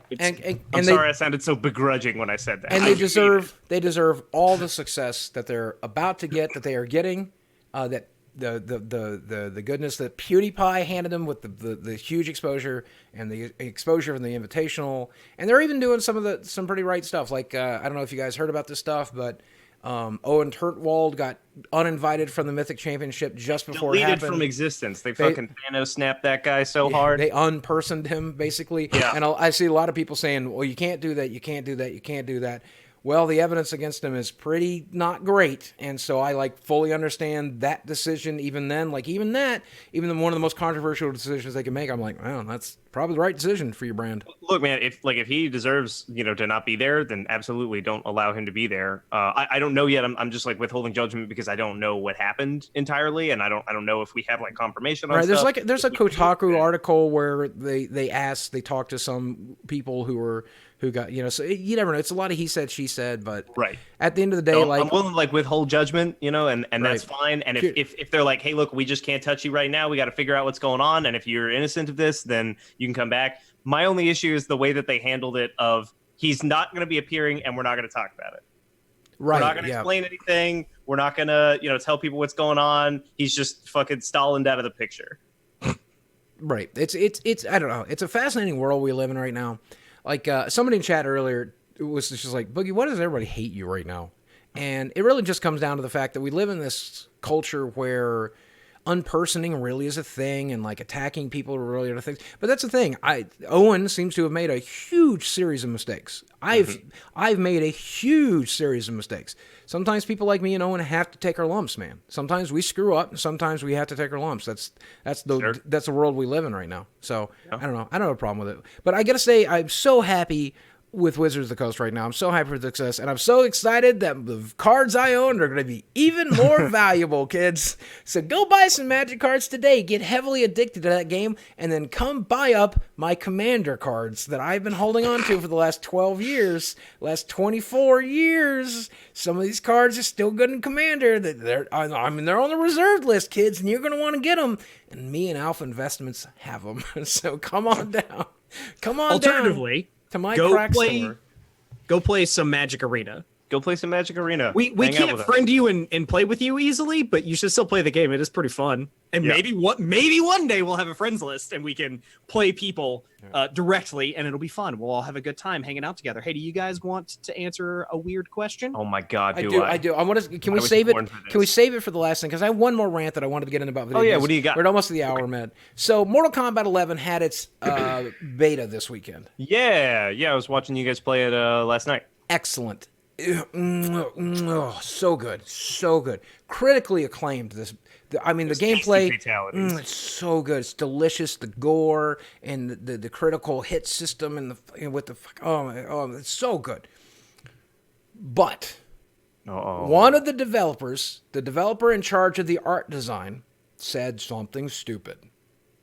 I'm sorry I sounded so begrudging when I said that. And they deserve all the success that they're about to get, that they are getting, that the goodness that PewDiePie handed them with the huge exposure and the exposure from the Invitational, and they're even doing some pretty right stuff. Like I don't know if you guys heard about this stuff, but Owen Turtwald got uninvited from the Mythic Championship just before it happened. Deleted from existence. They fucking Thanos snapped that guy so hard. They unpersoned him basically. Yeah. And I see a lot of people saying, "Well, you can't do that. You can't do that. You can't do that." Well, the evidence against him is pretty not great, and so I fully understand that decision. Even then, even one of the most controversial decisions they can make, I'm like, well, that's probably the right decision for your brand. Look, man, if he deserves to not be there, then absolutely don't allow him to be there. I don't know yet. I'm just withholding judgment because I don't know what happened entirely, and I don't know if we have confirmation on stuff. There's a Kotaku article where they talked to some people who got, so you never know. It's a lot of he said, she said, but right. At the end of the day, I'm willing to withhold judgment, and right. that's fine. And if they're like, hey, look, we just can't touch you right now. We got to figure out what's going on. And if you're innocent of this, then you can come back. My only issue is the way that they handled it of he's not going to be appearing and we're not going to talk about it. Right. We're not going to explain anything. We're not going to, tell people what's going on. He's just fucking Stalined out of the picture. Right. It's I don't know. It's a fascinating world we live in right now. Somebody in chat earlier was just like, Boogie, why does everybody hate you right now? And it really just comes down to the fact that we live in this culture where unpersoning really is a thing, and attacking people really are things. But that's the thing. Owen seems to have made a huge series of mistakes. I've made a huge series of mistakes. Sometimes people like me and Owen have to take our lumps, man. Sometimes we screw up, and sometimes we have to take our lumps. That's the world we live in right now. So yeah. I don't know. I don't have a problem with it. But I gotta say, I'm so happy with Wizards of the Coast right now. I'm so happy for the success, and I'm so excited that the cards I own are going to be even more valuable, kids. So go buy some Magic cards today. Get heavily addicted to that game, and then come buy up my Commander cards that I've been holding on to for the last 12 years, last 24 years. Some of these cards are still good in Commander. They're on the reserved list, kids, and you're going to want to get them. And me and Alpha Investments have them. So come on down. Come on Alternatively, down. To my crack store. Go play some Magic Arena. Go play some Magic Arena. We can't friend you and play with you easily, but you should still play the game. It is pretty fun. And maybe one day we'll have a friends list and we can play people directly, and it'll be fun. We'll all have a good time hanging out together. Hey, do you guys want to answer a weird question? Oh my God, I do. I want to. Can we save it? Can we save it for the last thing? Because I have one more rant that I wanted to get in about video games. What do you got? We're almost at the hour, man. So Mortal Kombat 11 had its beta this weekend. Yeah. I was watching you guys play it last night. Excellent. Oh, so good, so good. Critically acclaimed. The gameplay. It's so good. It's delicious. The gore and the critical hit system and with the it's so good. But one of the developers, the developer in charge of the art design, said something stupid.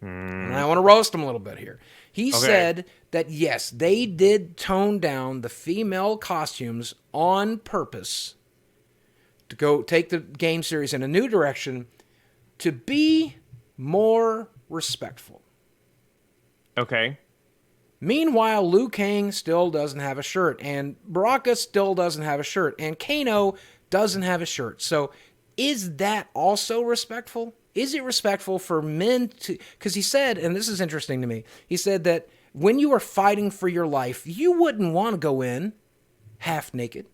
And I want to roast him a little bit here. He said that, yes, they did tone down the female costumes on purpose to go take the game series in a new direction to be more respectful. Okay. Meanwhile, Liu Kang still doesn't have a shirt, and Baraka still doesn't have a shirt, and Kano doesn't have a shirt. So is that also respectful? Is it respectful for men to... Because he said, and this is interesting to me, he said that when you are fighting for your life, you wouldn't want to go in half naked.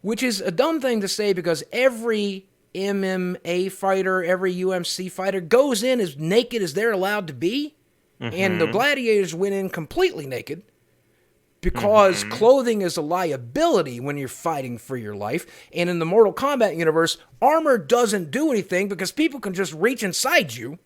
Which is a dumb thing to say because every MMA fighter, every UMC fighter goes in as naked as they're allowed to be. Mm-hmm. And the gladiators went in completely naked. Because clothing is a liability when you're fighting for your life. And in the Mortal Kombat universe, armor doesn't do anything because people can just reach inside you.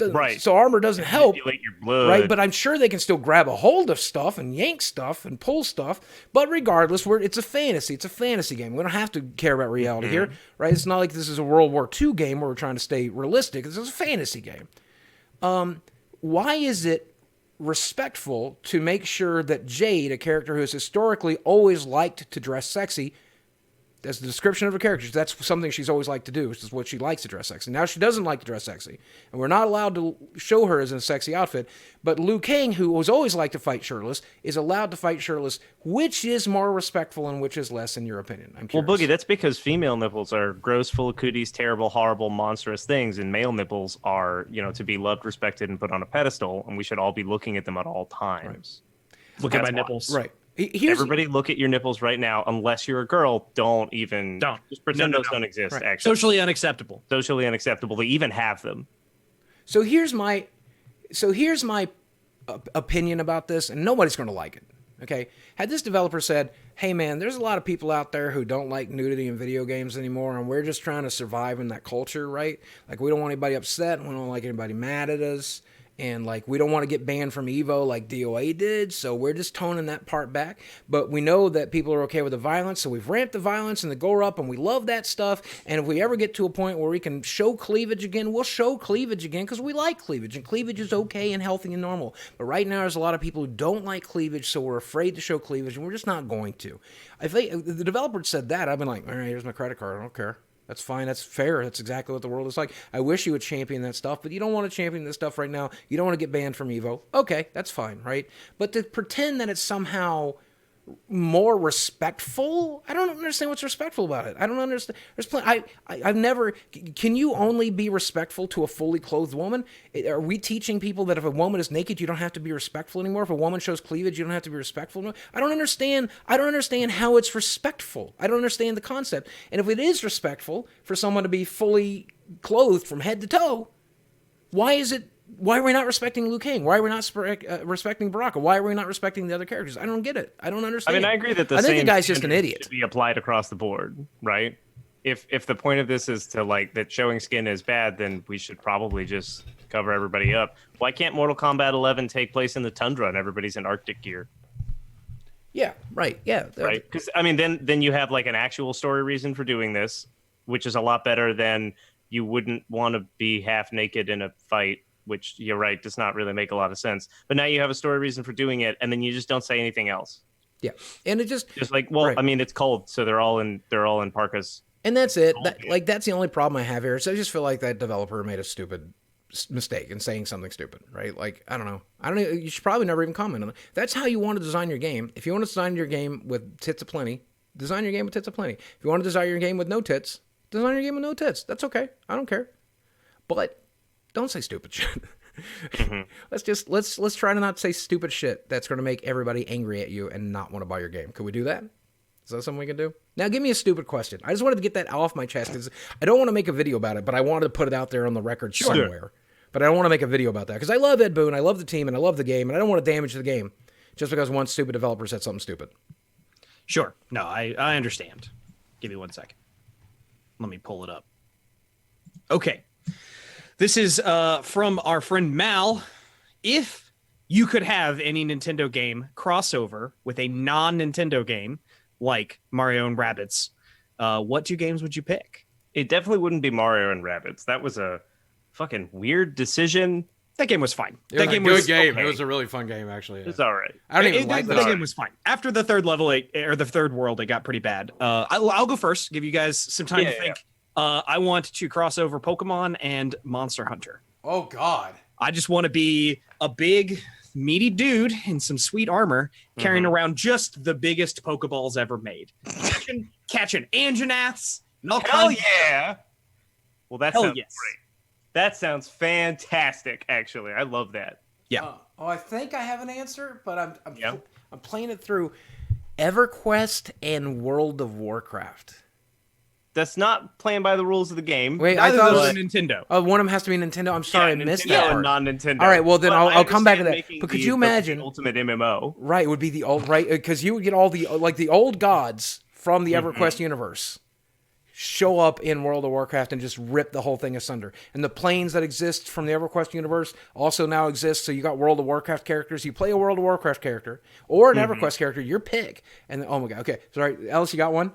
Right. So armor doesn't help. Manipulate your blood. Right, but I'm sure they can still grab a hold of stuff and yank stuff and pull stuff. But regardless, it's a fantasy. It's a fantasy game. We don't have to care about reality here. Right? It's not like this is a World War II game where we're trying to stay realistic. This is a fantasy game. Why is it respectful to make sure that Jade, a character who has historically always liked to dress sexy, that's the description of her character, that's something she's always liked to do, which is what she likes to dress sexy. Now she doesn't like to dress sexy, and we're not allowed to show her as in a sexy outfit, but Liu Kang, who was always liked to fight shirtless, is allowed to fight shirtless. Which is more respectful and which is less, in your opinion? I'm curious. Well, Boogie, that's because female nipples are gross, full of cooties, terrible, horrible, monstrous things, and male nipples are, to be loved, respected, and put on a pedestal, and we should all be looking at them at all times. Right. Look at my nipples. Right. Everybody look at your nipples right now. Unless you're a girl, don't. Just pretend those don't exist. Right. Actually, socially unacceptable to even have them. So here's my opinion about this, and nobody's going to like it. Okay, had this developer said, "Hey man, there's a lot of people out there who don't like nudity in video games anymore, and we're just trying to survive in that culture, right? Like we don't want anybody upset, and we don't like anybody mad at us." And, we don't want to get banned from EVO like DOA did, so we're just toning that part back. But we know that people are okay with the violence, so we've ramped the violence and the gore up, and we love that stuff. And if we ever get to a point where we can show cleavage again, we'll show cleavage again because we like cleavage, and cleavage is okay and healthy and normal. But right now, there's a lot of people who don't like cleavage, so we're afraid to show cleavage, and we're just not going to. If the developer said that, I've been like, all right, here's my credit card. I don't care. That's fine. That's fair. That's exactly what the world is like. I wish you would champion that stuff, but you don't want to champion this stuff right now. You don't want to get banned from EVO. Okay, that's fine, right? But to pretend that it's somehow more respectful, I don't understand what's respectful about it. I don't understand. I've never. Can you only be respectful to a fully clothed woman? Are we teaching people that if a woman is naked, you don't have to be respectful anymore? If a woman shows cleavage, you don't have to be respectful anymore? I don't understand how it's respectful. I don't understand the concept. And if it is respectful for someone to be fully clothed from head to toe, why are we not respecting Liu Kang? Why are we not respecting Baraka? Why are we not respecting the other characters? I don't get it. I don't understand. I mean, I agree that I think the guy's just an idiot. Should be applied across the board, right? If the point of this is to that showing skin is bad, then we should probably just cover everybody up. Why can't Mortal Kombat 11 take place in the tundra and everybody's in Arctic gear? Yeah, right. Yeah, right. Because then you have an actual story reason for doing this, which is a lot better than you wouldn't want to be half naked in a fight. Which, you're right, does not really make a lot of sense. But now you have a story reason for doing it, and then you just don't say anything else. Yeah, and it just right. It's cold, so they're all in parkas. And that's it. That's the only problem I have here. So I just feel like that developer made a stupid mistake in saying something stupid, right? I don't know. You should probably never even comment on it. That's how you want to design your game. If you want to design your game with tits aplenty, design your game with tits aplenty. If you want to design your game with no tits, design your game with no tits. That's okay. I don't care. But don't say stupid shit. Let's try to not say stupid shit that's going to make everybody angry at you and not want to buy your game. Could we do that? Is that something we can do? Now, give me a stupid question. I just wanted to get that off my chest because I don't want to make a video about it, but I wanted to put it out there on the record somewhere. But I don't want to make a video about that because I love Ed Boon, I love the team, and I love the game, and I don't want to damage the game just because one stupid developer said something stupid. Sure. No, I understand. Give me 1 second. Let me pull it up. Okay. This is from our friend Mal. If you could have any Nintendo game crossover with a non-Nintendo game like Mario and Rabbids, what 2 games would you pick? It definitely wouldn't be Mario and Rabbids. That was a fucking weird decision. That game was fine. That game was a was good game. okay. It was a really fun game, actually. Yeah. It's all right. I don't even like that that. game was fine. After the third level, or the third world, it got pretty bad. I'll go first. Give you guys some time to think. I want to cross over Pokemon and Monster Hunter. Oh God! I just want to be a big, meaty dude in some sweet armor, carrying around just the biggest Pokeballs ever made, catching Anjanaths. Hell yeah! Well, that Hell sounds yes. great. That sounds fantastic. Actually, I love that. Yeah. I think I have an answer, but I'm Yeah. I'm playing it through EverQuest and World of Warcraft. That's not playing by the rules of the game. Wait, Neither I thought of it those was are Nintendo. Oh, one of them has to be Nintendo. I'm sorry, I missed Nintendo that and part. non-Nintendo. All right, well then But I'll I come back to understand that. making But could the- you the imagine? ultimate MMO? Right, it would be the old right because you would get all the like the old gods from the EverQuest universe show up in World of Warcraft and just rip the whole thing asunder. And the planes that exist from the EverQuest universe also now exist. So you got World of Warcraft characters. You play a World of Warcraft character or an EverQuest character, your pick. And oh my god, okay. Sorry, Alice, you got one?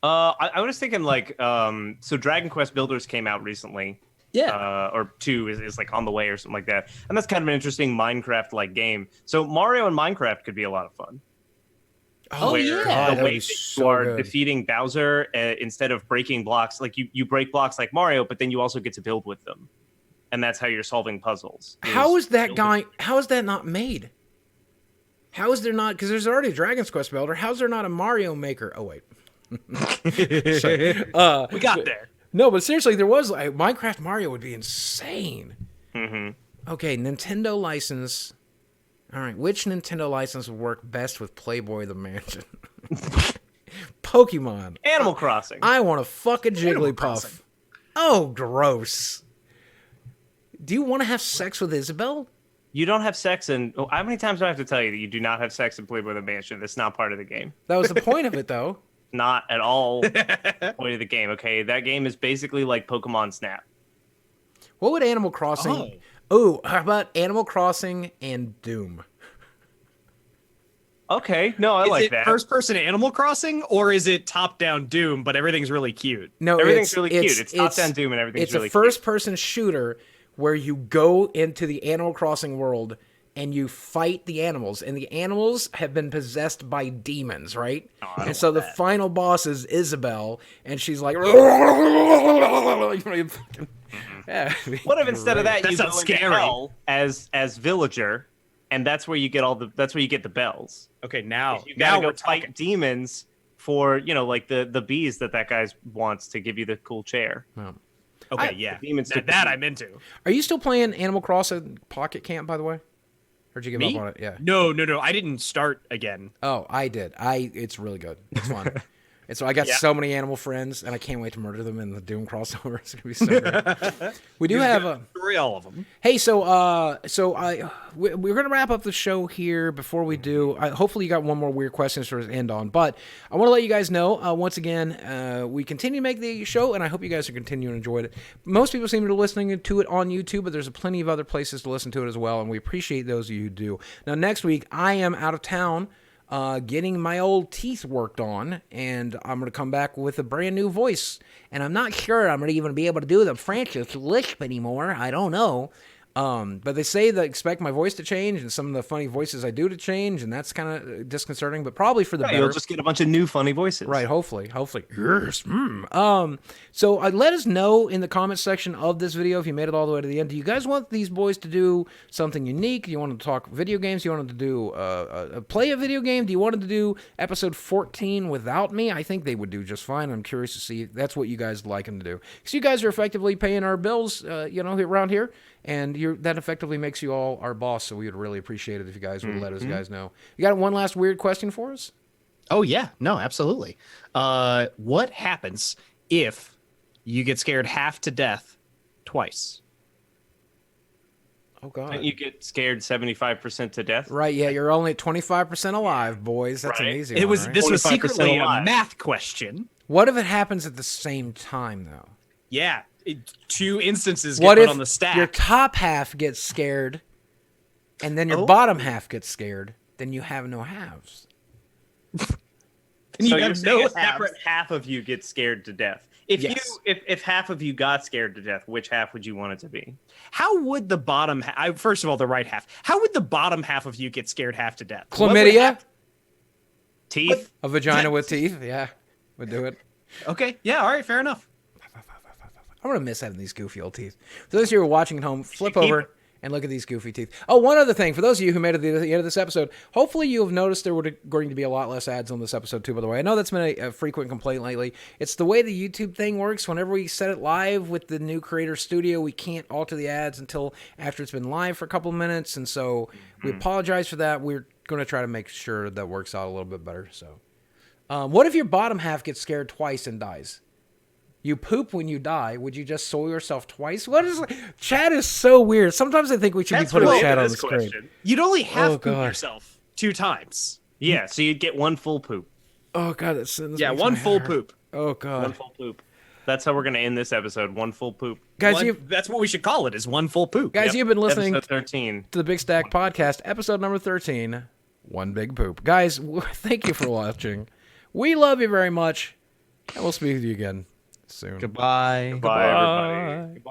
I was thinking like so Dragon Quest Builders came out recently. Yeah. Or 2 is like on the way or something like that. And that's kind of an interesting Minecraft-like game. So Mario and Minecraft could be a lot of fun. Oh, Where yeah. God, the that would way be that so you are good. defeating Bowser instead of breaking blocks, like you break blocks like Mario, but then you also get to build with them, and that's how you're solving puzzles. How is that building. guy? How is that not made? How is there not? Because there's already a Dragon's Quest builder. How's there not a Mario Maker? Oh wait, We got there. no, but seriously, there was like, Minecraft Mario would be insane. Mm-hmm. Okay, Nintendo license. All right, which Nintendo license would work best with Playboy the Mansion? Pokemon. Animal Crossing. I want to fuck a Crossing. Jigglypuff. Oh, gross. Do you want to have sex with Isabel? You don't have sex in. Oh, how many times do I have to tell you that you do not have sex in Playboy the Mansion? That's not part of the game. That was the point of it, though. Not at all point of the game. Okay, that game is basically like Pokemon Snap. What would Animal Crossing? Oh, how about Animal Crossing and Doom? Okay, no, I Is like it that. first person Animal Crossing or is it top down Doom, but everything's really cute? No, Everything's really cute. It's top-down Doom and everything's It's really a first-person shooter where you go into the Animal Crossing world and you fight the animals, and the animals have been possessed by demons, right? And so the final boss is Isabel, and she's like, yeah. What if instead of that, That you go sounds into scary. hell as villager, and that's where you get that's where you get the bells. Okay, now You gotta we're go fight talking. demons for like the bees that guy wants to give you the cool chair. Okay, yeah. the demons took that the- I'm into. Are you still playing Animal Crossing Pocket Camp, by the way? Or did you give Me? up on it? Yeah. No. I didn't start again. Oh, I did. It's really good. It's fun. And so I got so many animal friends, and I can't wait to murder them in the Doom crossover. It's gonna be so great. We do have a. Story all of them. Hey, we're gonna wrap up the show here. Before we do, hopefully you got one more weird question to end on. But I want to let you guys know once again, we continue to make the show, and I hope you guys are continuing to enjoy it. Most people seem to be listening to it on YouTube, but there's plenty of other places to listen to it as well, and we appreciate those of you who do. Now, next week I am out of town. Getting my old teeth worked on, and I'm going to come back with a brand new voice. And I'm not sure I'm going to even be able to do the Francis lisp anymore. I don't know. But they say that expect my voice to change and some of the funny voices I do to change, and that's kind of disconcerting, but probably for the better. You'll just get a bunch of new funny voices. Right, hopefully. Yes. So let us know in the comment section of this video if you made it all the way to the end. Do you guys want these boys to do something unique? Do you want them to talk video games? Do you want them to do play a video game? Do you want them to do episode 14 without me? I think they would do just fine. I'm curious to see if that's what you guys like them to do. Because you guys are effectively paying our bills, around here. And that effectively makes you all our boss, so we would really appreciate it if you guys would let us guys know. You got one last weird question for us? Oh yeah, no, absolutely. What happens if you get scared half to death twice? Oh God. Don't you get scared 75% to death? Right, yeah, you're only 25% alive, boys. That's Right. an easy It one, was right? this was 45% secretly a alive. math question. What if it happens at the same time, though? Yeah, two instances get What put if on the stack. your top half gets scared, and then your Oh. bottom half gets scared? Then you have no halves. And you So have you're saying no a separate halves. half of you gets scared to death. If Yes. if half of you got scared to death, which half would you want it to be? How would the bottom first of all, the right half. How would the bottom half of you get scared half to death? What would Chlamydia? hap- Teeth? A vagina with teeth? Yeah, would do it. Okay, yeah, all right, fair enough. I'm gonna miss having these goofy old teeth. For those of you who are watching at home, flip keep over it. and look at these goofy teeth. Oh, one other thing. For those of you who made it to the end of this episode, hopefully you have noticed there were going to be a lot less ads on this episode too, by the way. I know that's been a frequent complaint lately. It's the way the YouTube thing works. Whenever we set it live with the new Creator Studio, we can't alter the ads until after it's been live for a couple of minutes, and so we apologize for that. We're going to try to make sure that works out a little bit better. So, what if your bottom half gets scared twice and dies? You poop when you die. Would you just soil yourself twice? What is chat is so weird. Sometimes I think we should That's be putting related chat to on the this screen. question. You'd only half Oh, poop God. yourself 2 times. Yeah, so you'd get one full poop. Oh God, that's Yeah, one full poop. Oh God, One full poop. That's how we're gonna end this episode. One full poop. guys, That's what we should call it, is one full poop. guys, Yep. you've been listening Episode 13. to the Big Stack Podcast, episode number 13. One big poop, guys. Thank you for watching. We love you very much, and we'll speak with you again soon. Goodbye. Bye, everybody. Goodbye.